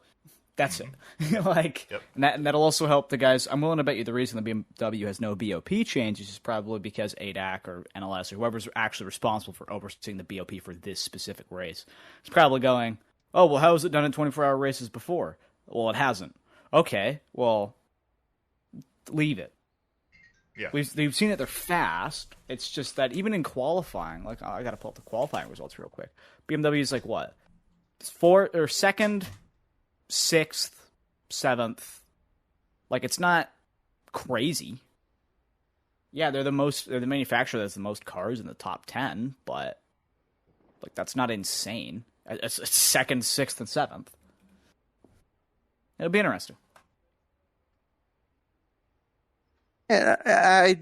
That's it. Yep. And that'll also help the guys. I'm willing to bet you the reason the BMW has no BOP changes is probably because ADAC or NLS or whoever's actually responsible for overseeing the BOP for this specific race is probably going, oh, well, how was it done in 24-hour races before? Well, it hasn't. Okay, well, leave it. Yeah. We've seen that they're fast. It's just that even in qualifying, like I got to pull up the qualifying results real quick. BMW is like what? Second, 6th, 7th. Like it's not crazy. Yeah, they're the manufacturer that's the most cars in the top 10, but like that's not insane. It's 2nd, 6th, and 7th. It'll be interesting. And I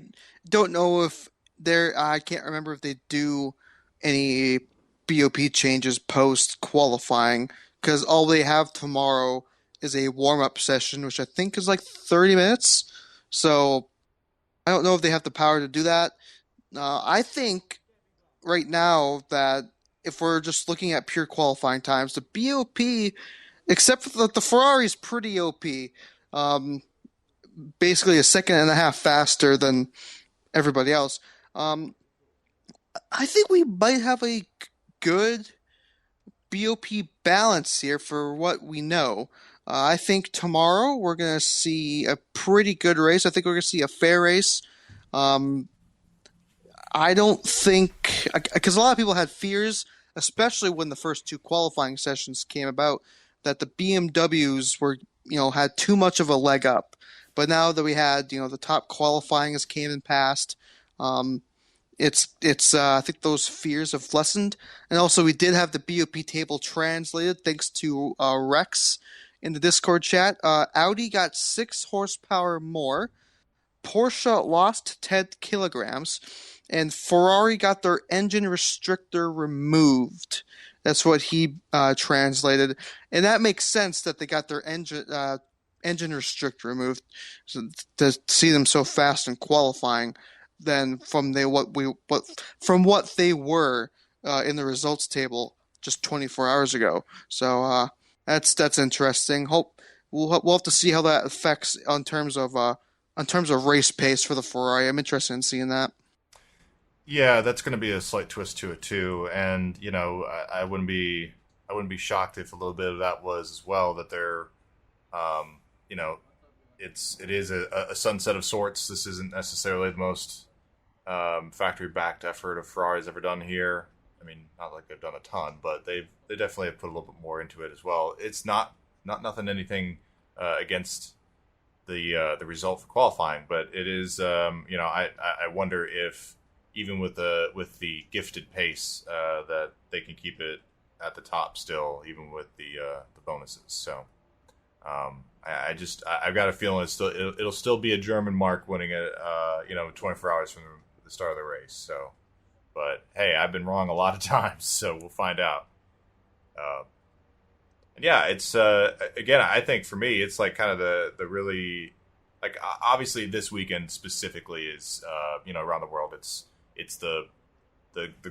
don't know if I can't remember if they do any BOP changes post qualifying, because all they have tomorrow is a warm-up session, which I think is like 30 minutes. So I don't know if they have the power to do that. I think right now that if we're just looking at pure qualifying times, the BOP, except for the Ferrari, is pretty OP. Basically a second and a half faster than everybody else. I think we might have a good BOP balance here for what we know. I think tomorrow we're going to see a pretty good race. I think we're going to see a fair race. I don't think, because a lot of people had fears, especially when the first two qualifying sessions came about, that the BMWs were, had too much of a leg up. But now that we had, the top qualifying has came and passed, it's I think those fears have lessened. And also we did have the BOP table translated thanks to Rex in the Discord chat. Audi got 6 horsepower more. Porsche lost 10 kilograms, and Ferrari got their engine restrictor removed. That's what he translated, and that makes sense that they got their engine restrictor removed, so to see them so fast in qualifying than from what they were in the results table just 24 hours ago. So that's interesting. We'll have to see how that affects in terms of race pace for the Ferrari. I'm interested in seeing that. Yeah, that's going to be a slight twist to it too, and I wouldn't be shocked if a little bit of that was as well that they're, it is a sunset of sorts. This isn't necessarily the most factory backed effort of Ferrari's ever done here. I mean, not like they've done a ton, but they definitely have put a little bit more into it as well. It's not anything against the result for qualifying, but it is I wonder if even with the gifted pace that they can keep it at the top still, even with the bonuses. So I've got a feeling it'll still be a German mark winning it 24 hours from the start of the race. So, but hey, I've been wrong a lot of times, so we'll find out. Yeah, it's again, I think for me, it's like kind of the really, like, obviously this weekend specifically is around the world, it's the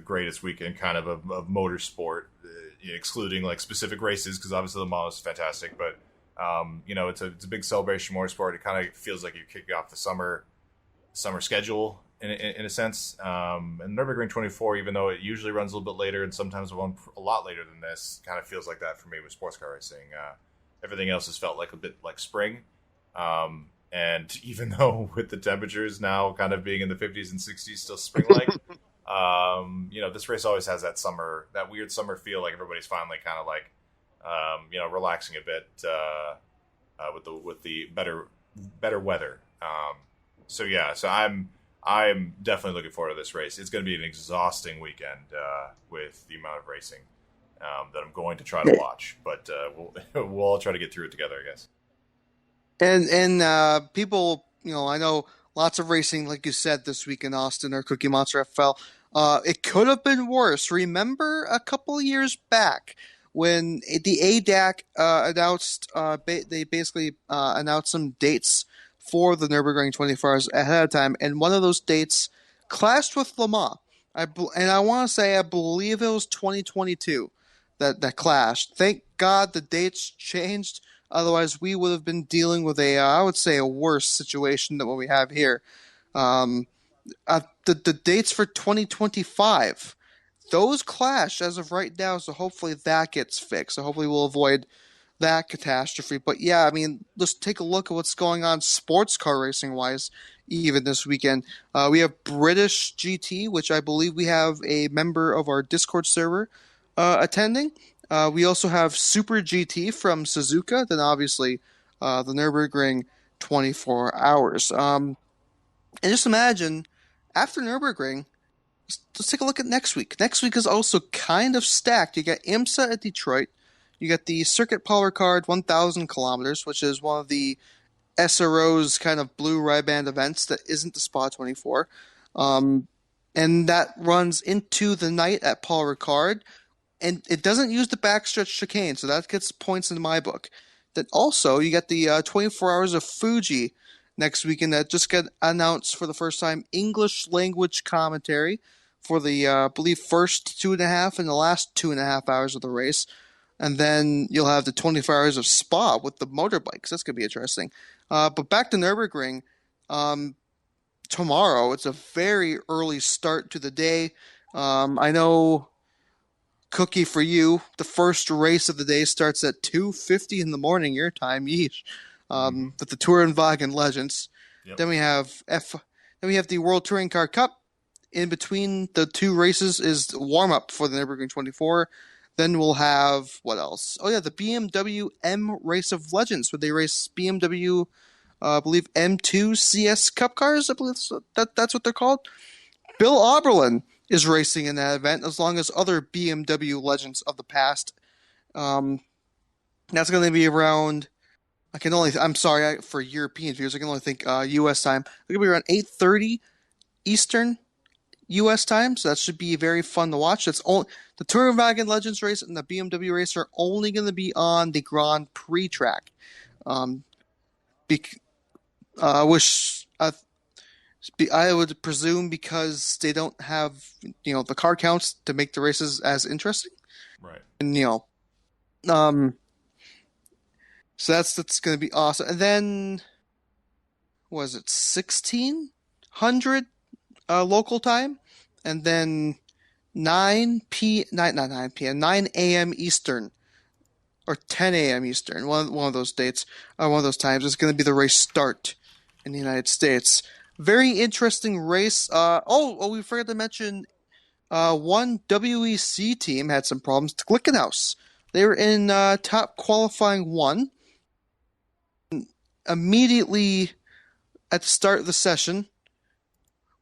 greatest weekend kind of motorsport, excluding like specific races, because obviously Le Mans is fantastic, but it's a big celebration motorsport. It kind of feels like you're kicking off the summer schedule in a sense. And Nurburgring 24, even though it usually runs a little bit later and sometimes a lot later than this, kind of feels like that for me with sports car racing. Everything else has felt like a bit like spring. And even though with the temperatures now kind of being in the 50s and 60s, still spring-like, this race always has that weird summer feel, like everybody's finally kind of like, relaxing a bit with the better weather. So I'm definitely looking forward to this race. It's going to be an exhausting weekend with the amount of racing that I'm going to try to watch, but we'll all try to get through it together, I guess. And people, I know lots of racing, like you said, this week in Austin or Cookie Monster FL. It could have been worse. Remember a couple of years back when the ADAC announced, they basically announced some dates for the Nurburgring 24 hours ahead of time, and one of those dates clashed with Le Mans. I want to say I believe it was 2022 that clashed. Thank God the dates changed. Otherwise, we would have been dealing with I would say, a worse situation than what we have here. The dates for 2025, those clash as of right now, so hopefully that gets fixed. So hopefully we'll avoid that catastrophe. But yeah, I mean, let's take a look at what's going on sports car racing-wise even this weekend. We have British GT, which I believe we have a member of our Discord server attending. We also have Super GT from Suzuka, then obviously the Nürburgring 24 hours. And just imagine, after Nürburgring, let's take a look at next week. Next week is also kind of stacked. You got IMSA at Detroit. You got the Circuit Power Card 1,000 kilometers, which is one of the SRO's kind of blue Ray-Ban events that isn't the Spa 24. And that runs into the night at Paul Ricard. And it doesn't use the backstretch chicane, so that gets points in my book. Then also, you got the 24 hours of Fuji next weekend that just got announced for the first time. English language commentary for the, I believe, first 2.5 and the last 2.5 hours of the race. And then you'll have the 24 hours of Spa with the motorbikes. That's going to be interesting. But back to Nürburgring, tomorrow, it's a very early start to the day. I know, Cookie, for you, the first race of the day starts at 2:50 in the morning, your time, yeesh, with the Tourenwagen Legends. Yep. Then we have the World Touring Car Cup. In between the two races is warm-up for the Nürburgring 24. Then we'll have, what else? Oh, yeah, the BMW M Race of Legends, where they race BMW, I believe, M2 CS Cup cars. I believe that's what they're called. Bill Auberlen is racing in that event, as long as other BMW legends of the past That's going to be around. I'm sorry for European viewers. I can only think U.S. time. It's going to be around 8:30 Eastern U.S. time. So that should be very fun to watch. That's only the Touring Legends race and the BMW race are only going to be on the Grand Prix track. Which I would presume because they don't have the car counts to make the races as interesting. Right. And so that's going to be awesome. And then was it 1600 local time, and then 9 a.m. Eastern or 10 a.m. Eastern. One of those dates, one of those times is going to be the race start in the United States. Very interesting race. We forgot to mention one WEC team had some problems. The Glickenhaus. They were in top qualifying 1. Immediately at the start of the session,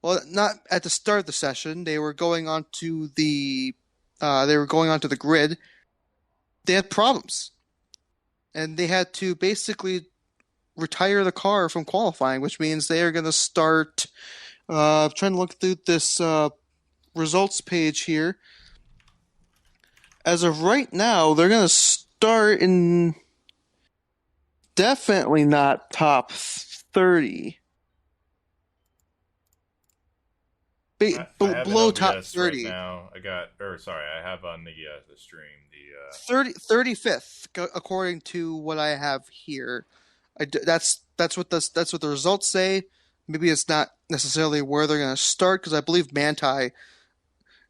well, not at the start of the session, they were going onto the grid. They had problems, and they had to basically retire the car from qualifying, which means they are going to start. Trying to look through this results page here. As of right now, they're going to start in definitely not top 30. Below top 30. Right now, I have on the stream the 35th, according to what I have here. That's what the results say. Maybe it's not necessarily where they're going to start, because I believe Manti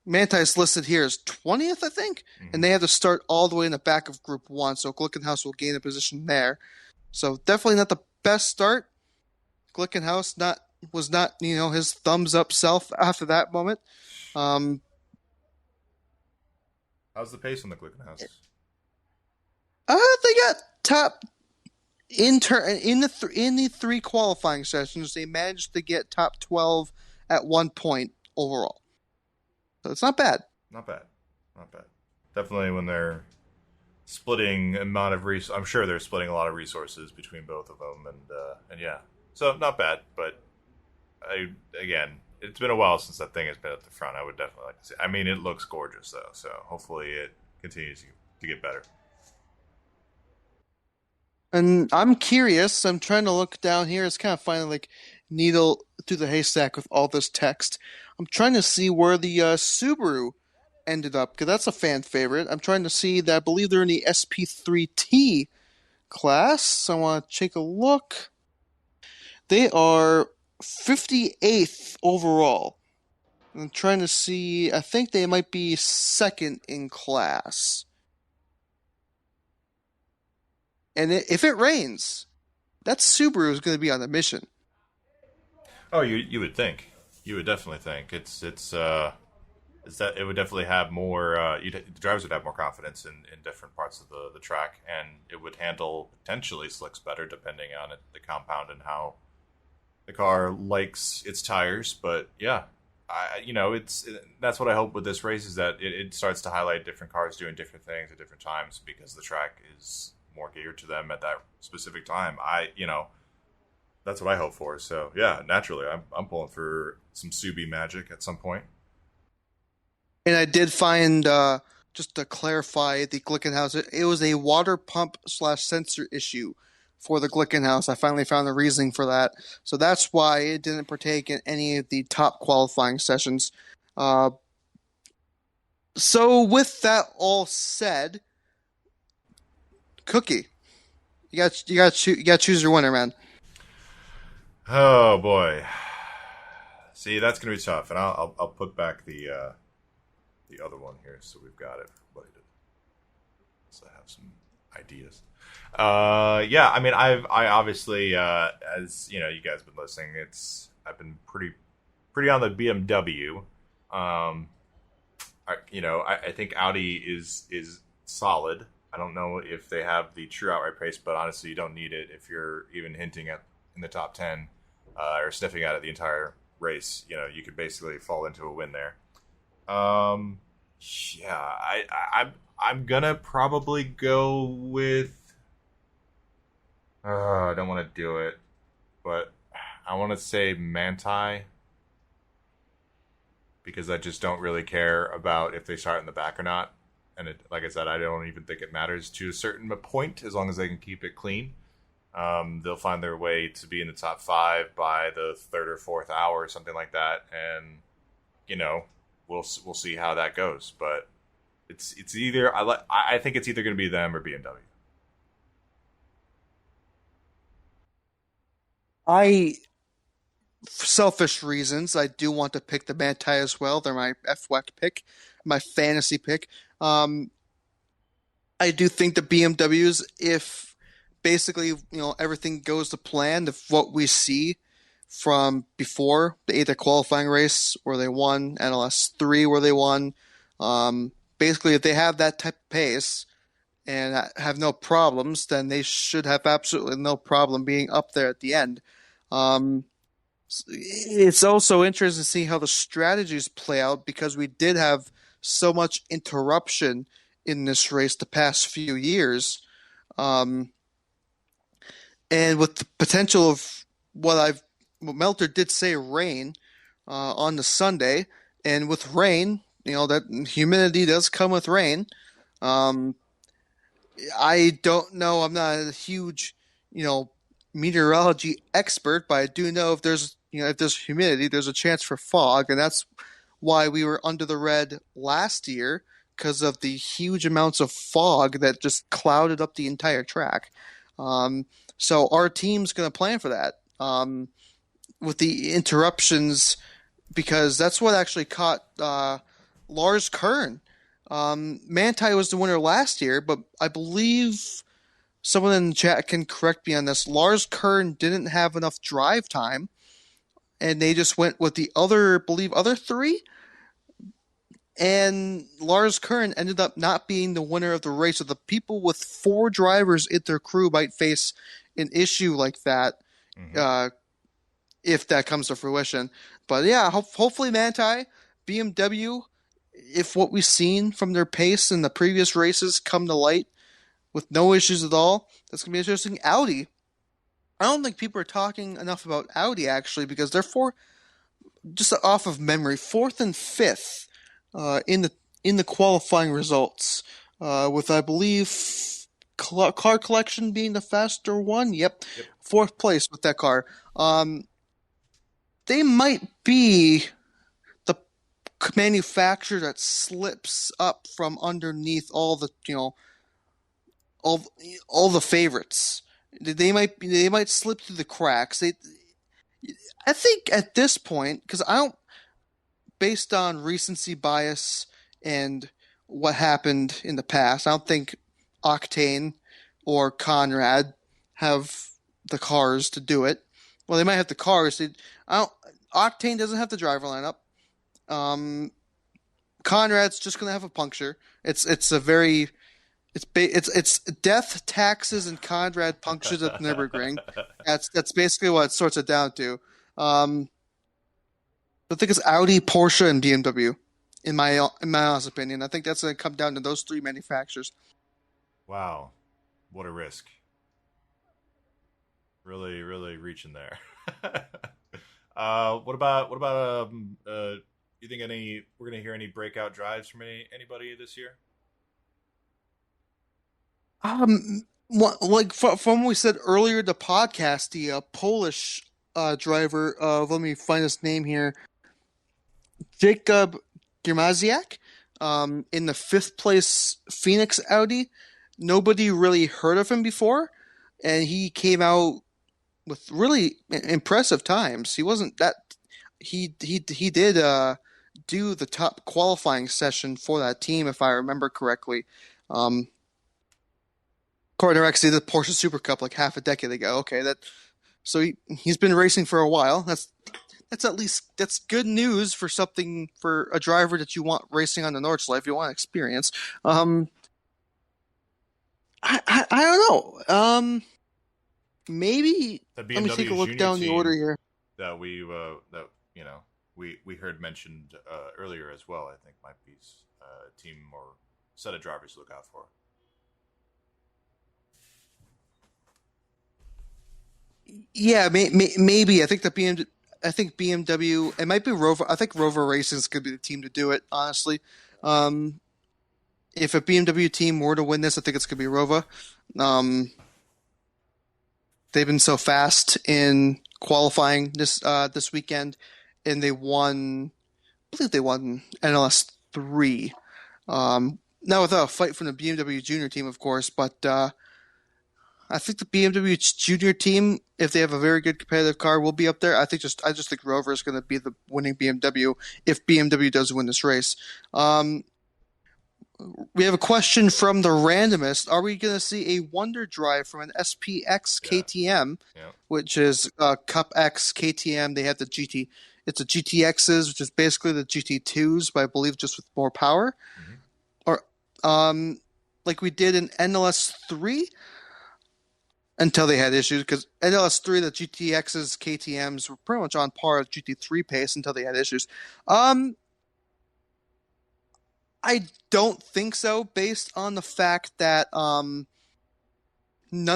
is listed here as 20th, I think, and they have to start all the way in the back of Group 1, so Glickenhaus will gain a position there. So definitely not the best start. Glickenhaus was not his thumbs up self after that moment. How's the pace on the Glickenhaus? They got top in the 3 qualifying sessions. They managed to get top 12 at one point overall. So it's not bad. Not bad. Definitely when they're splitting amount of I'm sure they're splitting a lot of resources between both of them, and yeah, so not bad. But it's been a while since that thing has been at the front. I would definitely like to see. I mean, it looks gorgeous though, so hopefully it continues to get better. And I'm curious. I'm trying to look down here. It's kind of finding like needle through the haystack with all this text. I'm trying to see where the Subaru ended up, because that's a fan favorite. I'm trying to see that. I believe they're in the SP3T class. I want to take a look. They are 58th overall. I'm trying to see. I think they might be second in class. And if it rains, that Subaru is going to be on a mission. Oh, you would think. You would definitely think it's that it would definitely have more. The drivers would have more confidence in different parts of the track, and it would handle potentially slicks better depending on the compound and how the car likes its tires. But yeah, that's what I hope with this race, is that it starts to highlight different cars doing different things at different times, because the track is more geared to them at that specific time. That's what I hope for. So yeah, naturally, I'm pulling for some Subi magic at some point. And I did find, just to clarify, the Glickenhaus, it was a water pump / sensor issue for the Glickenhaus. I finally found the reasoning for that. So that's why it didn't partake in any of the top qualifying sessions. So with that all said, Cookie, you got to choose your winner, man. Oh boy, see, that's gonna be tough, and I'll put back the other one here, so we've got it. So I have some ideas. Yeah, I mean, I obviously, as you know, you guys have been listening. I've been pretty on the BMW. I think Audi is solid. I don't know if they have the true outright pace, but honestly, you don't need it if you're even hinting at in the top 10 or sniffing at it the entire race. You could basically fall into a win there. Yeah, I'm gonna probably go with I don't want to do it, but I want to say Manti because I just don't really care about if they start in the back or not. And like I said, I don't even think it matters to a certain point as long as they can keep it clean. They'll find their way to be in the top 5 by the 3rd or 4th hour or something like that, and we'll see how that goes. But it's either I think it's either going to be them or BMW. For selfish reasons, I do want to pick the Manti as well. They're my FWAC pick, my fantasy pick. I do think the BMWs, if basically everything goes to plan, if what we see from before the ADA qualifying race where they won, NLS3 where they won, basically if they have that type of pace and have no problems, then they should have absolutely no problem being up there at the end. It's also interesting to see how the strategies play out because we did have so much interruption in this race the past few years. And with the potential of what Melter did say rain on the Sunday, and with rain, that humidity does come with rain. I don't know. I'm not a huge, meteorology expert, but I do know if there's humidity, there's a chance for fog, and that's why we were under the red last year because of the huge amounts of fog that just clouded up the entire track. So our team's going to plan for that with the interruptions because that's what actually caught Lars Kern. Manti was the winner last year, but I believe someone in the chat can correct me on this. Lars Kern didn't have enough drive time, and they just went with the other 3. And Lars Kern ended up not being the winner of the race. So the people with 4 drivers in their crew might face an issue like that if that comes to fruition. But yeah, hopefully Manti, BMW, if what we've seen from their pace in the previous races come to light with no issues at all, that's going to be interesting. Audi. I don't think people are talking enough about Audi actually because they're just off of memory, 4th and 5th in the qualifying results, with I believe car collection being the faster one. Yep. 4th place with that car. They might be the manufacturer that slips up from underneath all the all the favorites. They might slip through the cracks. I think at this point, because based on recency bias and what happened in the past, I don't think Octane or Conrad have the cars to do it. Well, they might have the cars. Octane doesn't have the driver lineup. Conrad's just going to have a puncture. It's death, taxes, and Conrad punctures at Nurburgring. That's basically what it sorts it down to. I think it's Audi, Porsche, and BMW. In my honest opinion, I think that's going to come down to those 3 manufacturers. Wow, what a risk! Really, really reaching there. What about you think we're going to hear any breakout drives from anybody this year? Like from what we said earlier, the podcast, the Polish driver of, let me find his name here, Jacob Giermaziak, in the 5th place Phoenix Audi. Nobody really heard of him before, and he came out with really impressive times. He wasn't that he did do the top qualifying session for that team, if I remember correctly. According to actually the Porsche Super Cup like half a decade ago. Okay, so he's been racing for a while. That's good news for a driver that you want racing on the Nordschleife. You want experience. I don't know. Maybe let me take a look down the order here. That we heard mentioned earlier as well. I think might be a team or set of drivers to look out for. Yeah, maybe. I think I think BMW. It might be Rover. I think Rover Racing is going to be the team to do it. Honestly, um, if a BMW team were to win this, I think it's going to be Rover. Um, they've been so fast in qualifying this weekend, and they won. I believe they won NLS 3. Now without a fight from the BMW Junior team, of course, but I think the BMW Junior team, if they have a very good competitive car, will be up there. I just think Rover is going to be the winning BMW if BMW does win this race. We have a question from the randomist. Are we going to see a Wonder Drive from an SPX KTM, which is Cup X KTM? They have the GT. It's a GTXs, which is basically the GT2s, but I believe just with more power. Mm-hmm. Or like we did in NLS 3 until they had issues, because NLS 3, the GTXs, KTMs were pretty much on par with GT3 pace until they had issues. I don't think so, based on the fact that none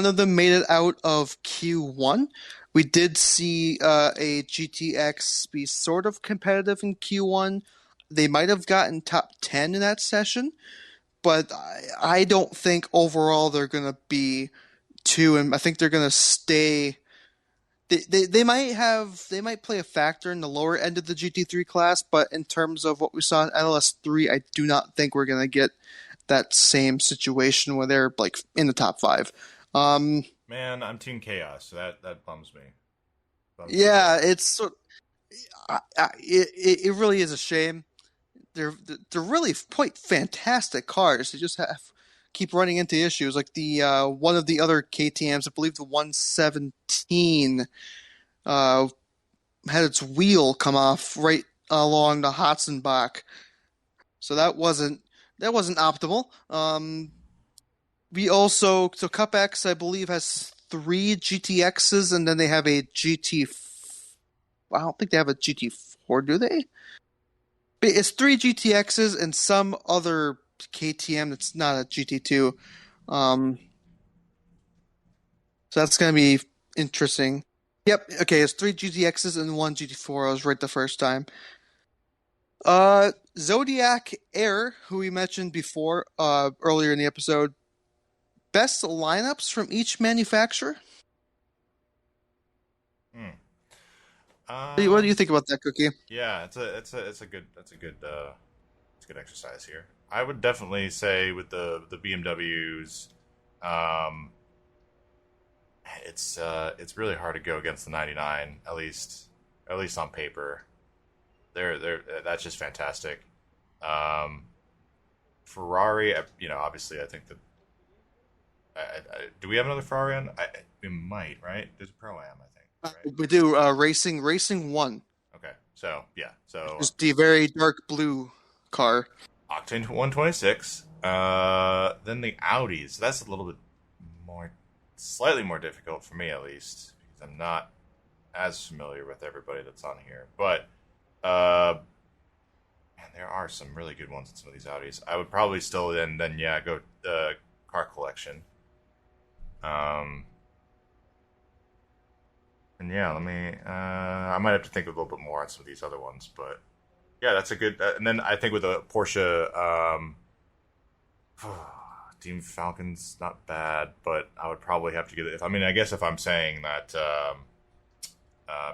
of them made it out of Q1. We did see a GTX be sort of competitive in Q1. They might have gotten top 10 in that session, but I don't think overall they're going to be 2, and I think they're going to stay. They might play a factor in the lower end of the GT3 class, but in terms of what we saw in LS3, I do not think we're going to get that same situation where they're like in the top 5. Man, I'm Team Chaos, so that bums me. Yeah, it's it really is a shame. They're really quite fantastic cars. They just keep running into issues, like the one of the other KTM's, I believe the 117, had its wheel come off right along the Hotzenbach, so that wasn't optimal. So Cup X, I believe, has 3 GTXs, and then they have a GT. I don't think they have a GT4, do they? But it's 3 GTXs and some other KTM that's not a GT2. So that's going to be interesting. Yep, okay, it's 3 GTXs and 1 GT4. I was right the first time. Zodiac Air, who we mentioned before, earlier in the episode. Best lineups from each manufacturer? What do you think about that, Cookie? Yeah, it's a good exercise here. I would definitely say with the BMWs, it's really hard to go against the 99, at least on paper. That's just fantastic. Ferrari, obviously, I think that. Do we have another Ferrari on? We might, right? There's a Pro-Am, I think. Right? We do. Racing 1. Okay, so yeah, it's the very dark blue car. Octane 126. Then the Audis. That's a little bit slightly more difficult for me, at least, because I'm not as familiar with everybody that's on here. But man, there are some really good ones in some of these Audis. I would probably still then go car collection. And yeah, I might have to think a little bit more on some of these other ones, but yeah, that's a good. And then I think with a Porsche, Team Falcon's not bad, but I would probably have to get it. I guess if I'm saying that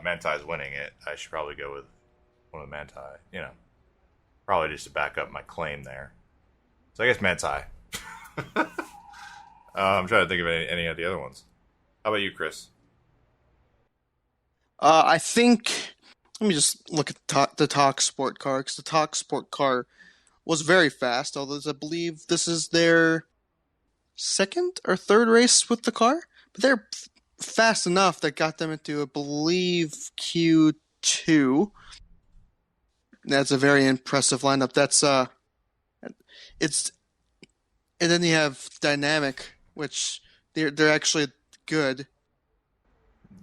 Manti is winning it, I should probably go with one of the Manti. Probably just to back up my claim there. So I guess Manti. I'm trying to think of any of the other ones. How about you, Chris? I think. Let me just look at the Talk Sport car, because the Talk Sport car was very fast. Although I believe this is their second or third race with the car, but they're fast enough that got them into, I believe, Q2. That's a very impressive lineup. That's it's, and then you have Dynamic, which they're actually good.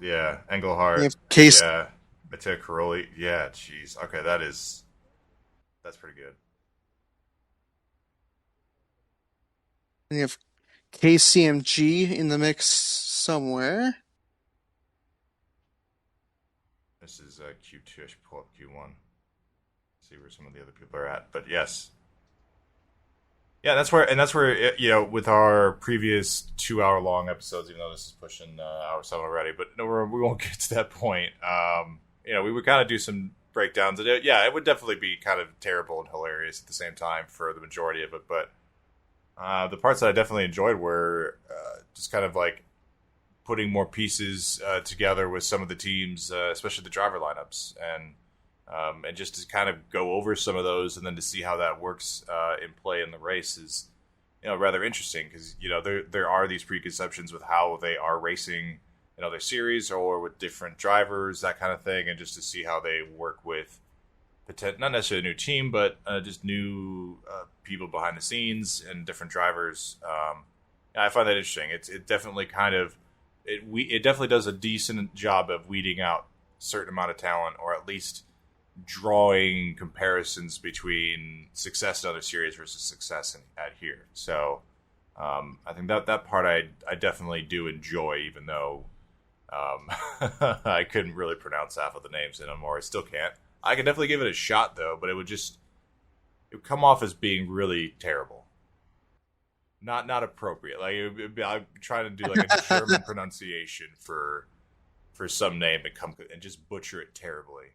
Yeah, Engelhardt. You have Case. Yeah, Matteo Caroli. Yeah, jeez. Okay, that's pretty good. And you have KCMG in the mix somewhere. is Q2. I should pull up Q1. See where some of the other people are at. But yes. Yeah, that's where with our previous 2-hour long episodes, even though this is pushing hour 7 already, but no, we won't get to that point. We would kind of do some breakdowns. It would definitely be kind of terrible and hilarious at the same time for the majority of it. But the parts that I definitely enjoyed were just kind of like putting more pieces together with some of the teams, especially the driver lineups, and just to kind of go over some of those, and then to see how that works in play in the race is, rather interesting, because there are these preconceptions with how they are racing in other series or with different drivers, that kind of thing, and just to see how they work with not necessarily a new team, but just new people behind the scenes and different drivers. I find that interesting. It definitely it definitely does a decent job of weeding out a certain amount of talent, or at least drawing comparisons between success in other series versus success at here. So I think that part I definitely do enjoy, even though I couldn't really pronounce half of the names anymore. I still can't. I can definitely give it a shot, though, but it would come off as being really terrible. Not appropriate. Like I'm trying to do like a German pronunciation for some name and just butcher it terribly.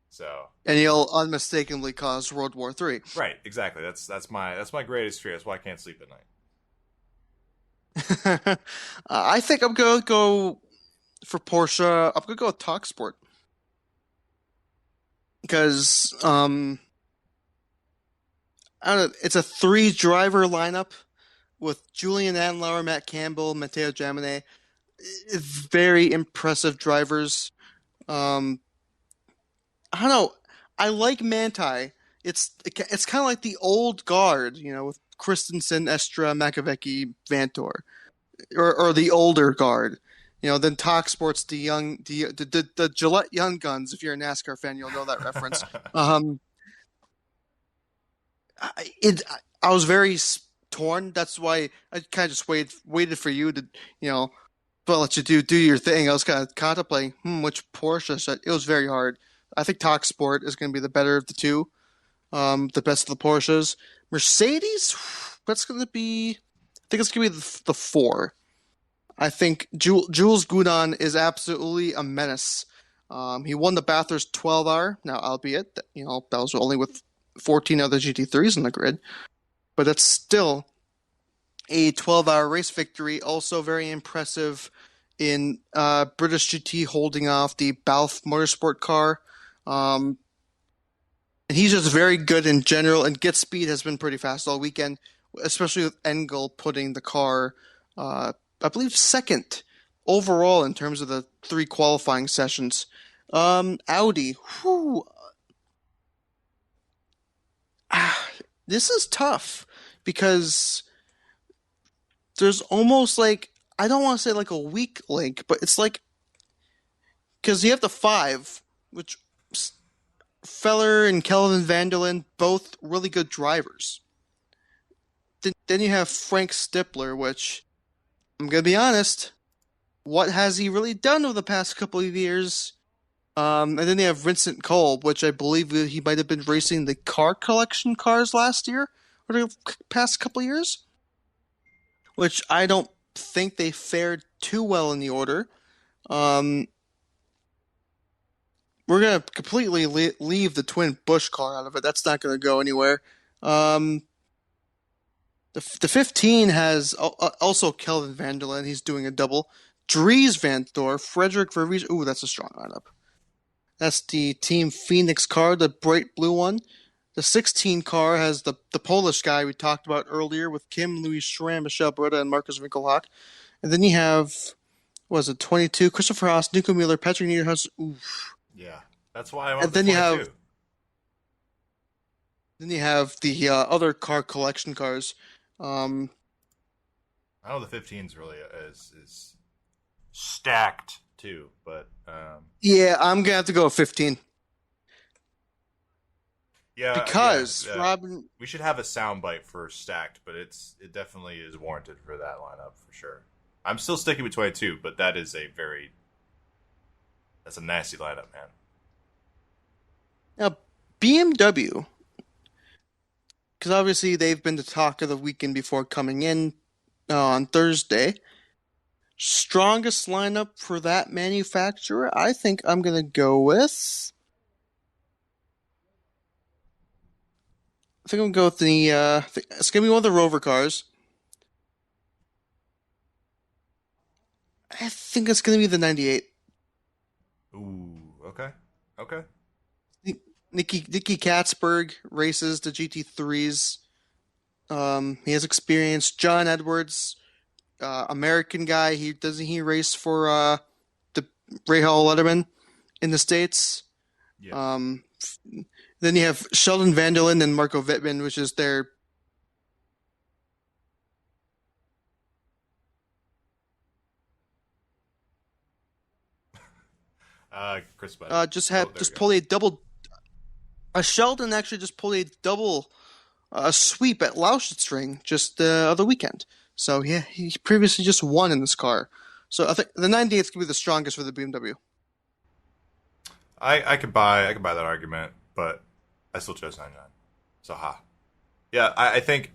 So, and you'll unmistakably cause World War III. Right, exactly. That's my greatest fear. That's why I can't sleep at night. I think I'm gonna go for Porsche. I'm gonna go with TalkSport because I don't know. It's a 3-driver lineup with Julian Andlauer, Matt Campbell, Matteo Giamone. Very impressive drivers. I don't know. I like Manti. It's kind of like the old guard, with Christensen, Estra, Makovecki, Vantor, or the older guard. Then TalkSport's the Gillette Young Guns. If you're a NASCAR fan, you'll know that reference. I was very torn. That's why I kind of just waited for you to, but let you do your thing. I was kind of contemplating, which Porsche. It was very hard. I think TalkSport is going to be the better of the two, the best of the Porsches. Mercedes, that's going to be. I think it's going to be the 4. I think Jules Gounon is absolutely a menace. He won the Bathurst 12-hour. Now, albeit that was only with 14 other GT3s in the grid, but that's still a 12-hour race victory. Also very impressive in British GT holding off the Balf Motorsport car. And he's just very good in general, and Get Speed has been pretty fast all weekend, especially with Engel putting the car, I believe, second overall in terms of the 3 qualifying sessions. Audi, this is tough because there's almost like, I don't want to say like a weak link, but it's like, because you have the 5, which Feller and Kelvin Vanderlyn, both really good drivers. Then you have Frank Stippler, which, I'm going to be honest, what has he really done over the past couple of years? And then you have Vincent Kolb, which I believe he might have been racing the car collection cars last year, or the past couple of years, which I don't think they fared too well in the order. We're going to completely leave the twin Busch car out of it. That's not going to go anywhere. The 15 has also Kelvin Vanderlyn. He's doing a double. Dries Vanthoor, Frederick Vervies. Ooh, that's a strong lineup. That's the Team Phoenix car, the bright blue one. The 16 car has the Polish guy we talked about earlier with Kim, Louis Schramm, Michel Beretta, and Marcus Winkelhock. And then you have, 22, Christopher Haas, Nico Mueller, Patrick Niederhaus. Oof. Yeah, that's why I want the 22. Then you have the other car collection cars. I know the 15's really is stacked too, but yeah, I'm gonna have to go with 15. Yeah, because Robin, we should have a soundbite for stacked, but it definitely is warranted for that lineup for sure. I'm still sticking with 22, but that's a nasty lineup, man. Now, BMW, because obviously they've been the talk of the weekend before coming in on Thursday. Strongest lineup for that manufacturer, I think I'm going to go with. I think I'm going to go with it's going to be one of the Rover cars. I think it's going to be the 98. Ooh, okay. Okay. Nicky Katzberg races the GT3s. He has experience. John Edwards, American guy. He race for the Ray Hall Letterman in the States. Yeah. Then you have Sheldon Vanderlyn and Marco Wittmann, which is their Chris, just pulled a double. Sheldon actually just pulled a double sweep at Lausitzring just the other weekend. So yeah, he previously just won in this car. So I think the 98th could be the strongest for the BMW. I could buy that argument, but I still chose 99. So yeah, I think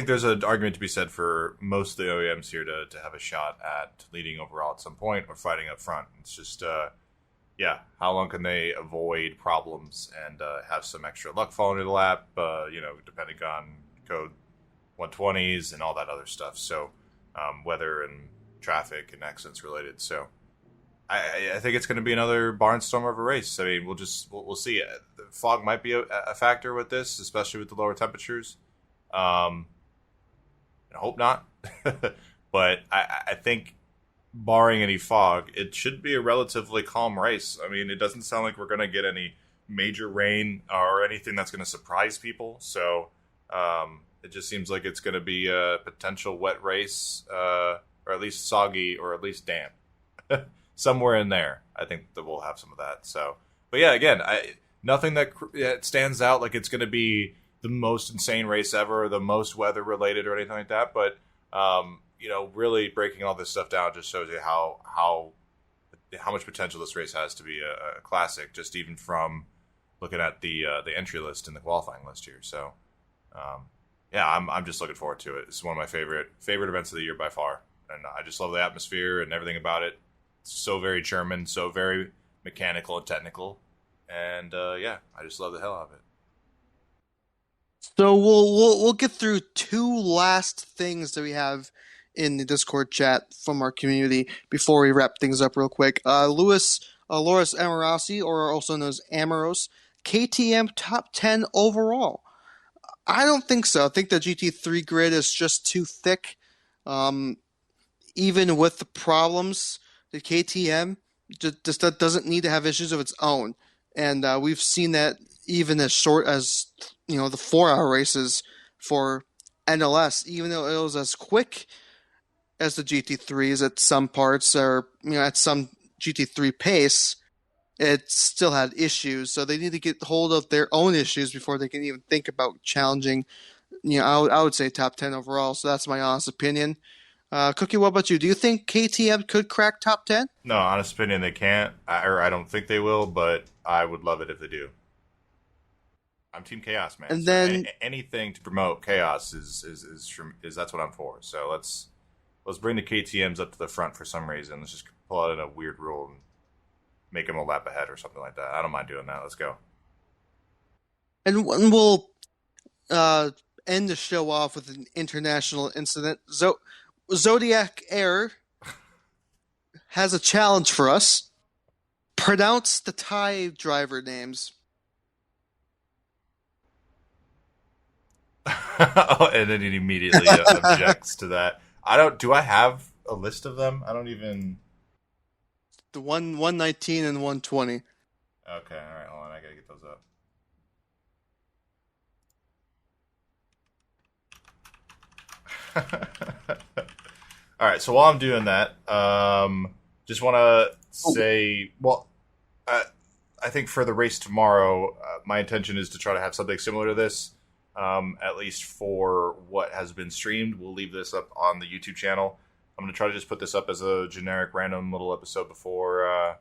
there's an argument to be said for most of the OEMs here to have a shot at leading overall at some point or fighting up front. It's just how long can they avoid problems and have some extra luck fall into the lap? Depending on code 120s and all that other stuff. So weather and traffic and accidents related. So I think it's going to be another barnstormer of a race. I mean, we'll see. The fog might be a factor with this, especially with the lower temperatures. I hope not, but I think barring any fog, it should be a relatively calm race. I mean, it doesn't sound like we're going to get any major rain or anything that's going to surprise people. So it just seems like it's going to be a potential wet race, or at least soggy, or at least damp. Somewhere in there, I think that we'll have some of that. So, but yeah, again, nothing that stands out like it's going to be the most insane race ever, the most weather related or anything like that. But really breaking all this stuff down just shows you how much potential this race has to be a classic, just even from looking at the entry list and the qualifying list here. So, I'm just looking forward to it. It's one of my favorite events of the year by far, and I just love the atmosphere and everything about it. It's so very German, so very mechanical and technical, and I just love the hell out of it. So we'll get through two last things that we have in the Discord chat from our community before we wrap things up real quick. Loris Amorossi, or also known as Amoros, KTM top 10 overall. I don't think so. I think the GT3 grid is just too thick. Even with the problems, the KTM just doesn't need to have issues of its own. And we've seen that even as short as the 4-hour races for NLS, even though it was as quick as the GT3s at some parts, or at some GT3 pace, it still had issues. So they need to get hold of their own issues before they can even think about challenging. I would say top 10 overall. So that's my honest opinion. Cookie, what about you? Do you think KTM could crack top 10? No, honest opinion, they can't. I don't think they will, but I would love it if they do. I'm Team Chaos, man. And then anything to promote chaos is that's what I'm for. So let's bring the KTMs up to the front for some reason. Let's just pull out a weird rule and make them a lap ahead or something like that. I don't mind doing that. Let's go. And we'll end the show off with an international incident. Zodiac Air has a challenge for us. Pronounce the Thai driver names. And then he immediately objects to that. Do I have a list of them? I don't even. The 119 and 120. Okay, all right, hold on. I gotta get those up. All right, so while I'm doing that, just want to say, I think for the race tomorrow, my intention is to try to have something similar to this, at least for what has been streamed. We'll leave this up on the YouTube channel. I'm going to try to just put this up as a generic random little episode before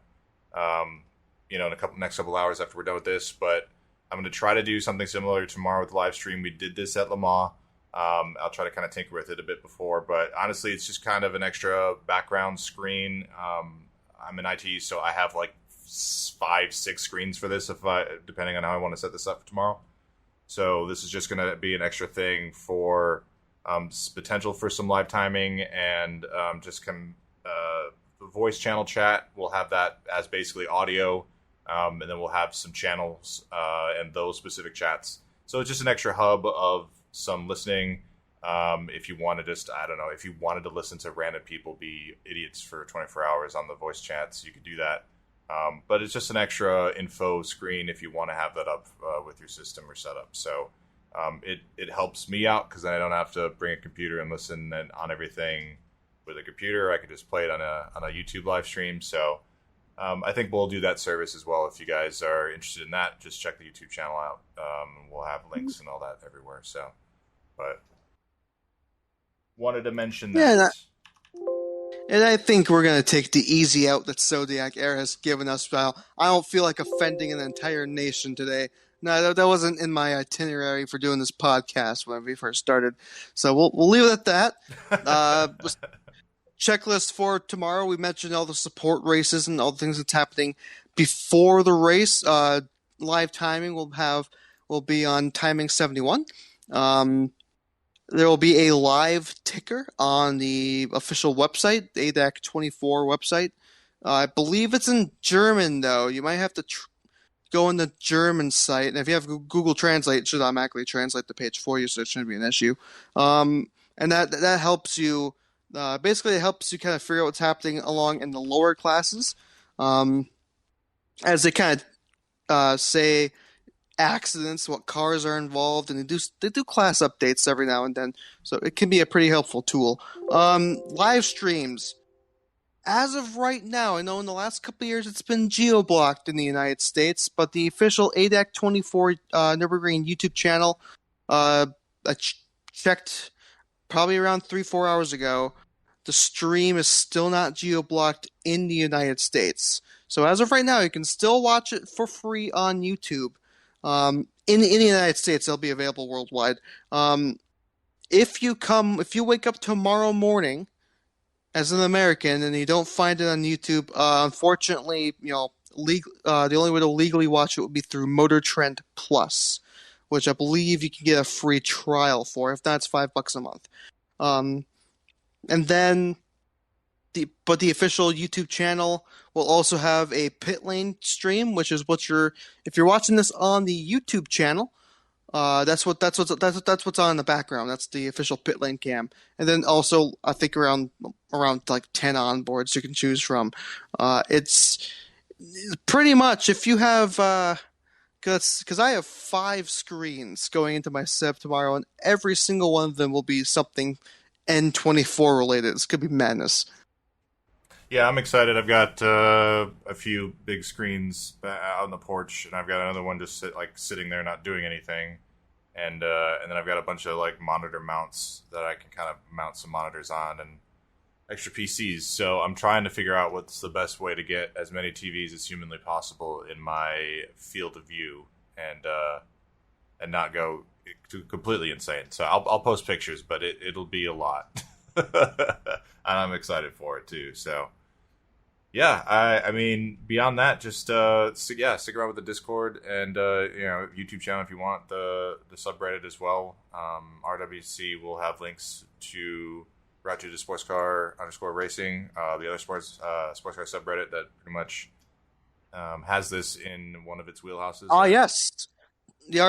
in a next couple hours after we're done with this. But I'm going to try to do something similar tomorrow with the live stream. We did this at Le Mans. I'll try to kind of tinker with it a bit before, but honestly, it's just kind of an extra background screen. I'm in IT, so I have like 5-6 screens for this, depending on how I want to set this up for tomorrow. So this is just going to be an extra thing for potential for some live timing and just the voice channel chat. We'll have that as basically audio, and then we'll have some channels and those specific chats. So it's just an extra hub of some listening. If you want to just, I don't know, if you wanted to listen to random people be idiots for 24 hours on the voice chats, you could do that. But it's just an extra info screen if you want to have that up with your system or setup. So it helps me out because then I don't have to bring a computer and listen on everything with a computer. I could just play it on a YouTube live stream. So I think we'll do that service as well. If you guys are interested in that, just check the YouTube channel out. We'll have links and all that everywhere. So, but wanted to mention that. And I think we're going to take the easy out that Zodiac Air has given us. Well, I don't feel like offending an entire nation today. No, that wasn't in my itinerary for doing this podcast when we first started. So we'll leave it at that. Checklist for tomorrow. We mentioned all the support races and all the things that's happening before the race. Live timing will be on timing 71. There will be a live ticker on the official website, the ADAC 24 website. I believe it's in German, though. You might have to go on the German site, and if you have Google Translate, it should automatically translate the page for you, so it shouldn't be an issue. And that helps you. Basically, it helps you kind of figure out what's happening along in the lower classes, as they kind of say accidents, what cars are involved, and they do class updates every now and then, so it can be a pretty helpful tool. Live streams. As of right now, I know in the last couple of years it's been geo-blocked in the United States, but the official ADAC 24 Nurburgring YouTube channel, I checked probably around 3-4 hours ago, the stream is still not geo-blocked in the United States. So as of right now, you can still watch it for free on YouTube. In the United States, they'll be available worldwide. If you wake up tomorrow morning as an American and you don't find it on YouTube, unfortunately, the only way to legally watch it would be through Motor Trend Plus, which I believe you can get a free trial for. If not, it's $5 a month. And then the official YouTube channel will also have a pit lane stream, which is if you're watching this on the YouTube channel, that's what's on in the background. That's the official pit lane cam. And then also I think around like 10 onboards you can choose from. It's pretty much if you have because I have 5 screens going into my SEB tomorrow, and every single one of them will be something N24 related. It's gonna be madness. Yeah, I'm excited. I've got a few big screens out on the porch, and I've got another one just sitting there not doing anything, and then I've got a bunch of like monitor mounts that I can kind of mount some monitors on and extra PCs. So I'm trying to figure out what's the best way to get as many TVs as humanly possible in my field of view, and not go completely insane. So I'll post pictures, but it'll be a lot, and I'm excited for it too. So. Yeah, I mean, beyond that, just stick around with the Discord and YouTube channel if you want, the subreddit as well. RWC will have links to route you to sportscar_racing, the other sportscar subreddit that pretty much has this in one of its wheelhouses. Oh yes, the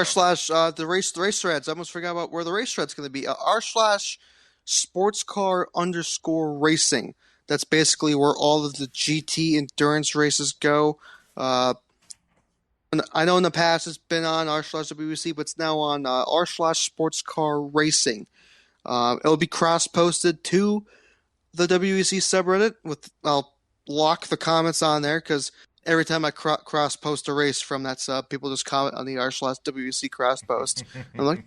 the race threads. I almost forgot about where the race thread's going to be. r/sportscar_racing. That's basically where all of the GT endurance races go. I know in the past it's been on r/WC, but it's now on r/sportscar racing. It'll be cross-posted to the WEC subreddit. I'll lock the comments on there because every time I cross-post a race from that sub, people just comment on the r/WEC cross-post. I'm like,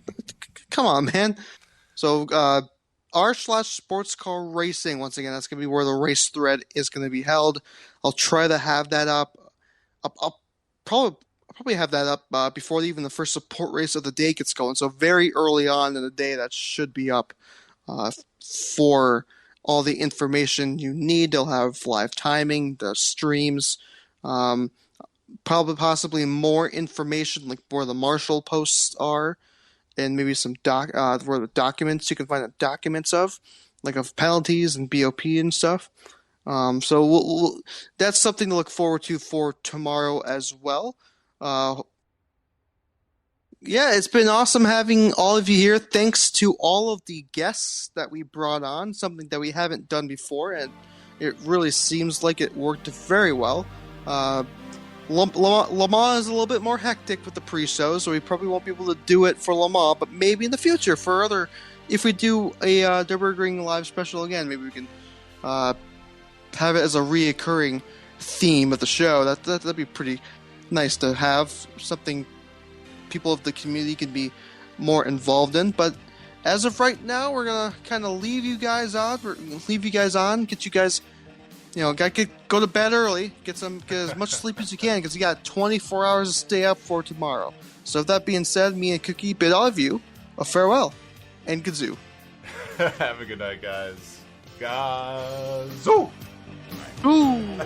come on, man. So r/sportscar racing, once again, that's going to be where the race thread is going to be held. I'll try to have that up. probably have that up before even the first support race of the day gets going. So very early on in the day, that should be up for all the information you need. They'll have live timing, the streams, possibly more information like where the marshal posts are, and maybe some where the documents you can find the documents of, like of penalties and BOP and stuff. So that's something to look forward to for tomorrow as well. Yeah, it's been awesome having all of you here. Thanks to all of the guests that we brought on, something that we haven't done before, and it really seems like it worked very well. Le Mans is a little bit more hectic with the pre-show, so we probably won't be able to do it for Le Mans, but maybe in the future for other. If we do a Nurburgring live special again, maybe we can have it as a reoccurring theme of the show. That'd be pretty nice to have something people of the community can be more involved in. But as of right now, we're gonna kind of leave you guys on. Get you guys, go to bed early, get as much sleep as you can, because you got 24 hours to stay up for tomorrow. So with that being said, me and Cookie bid all of you a farewell and kazoo. Have a good night, guys. Gazoo! Ooh.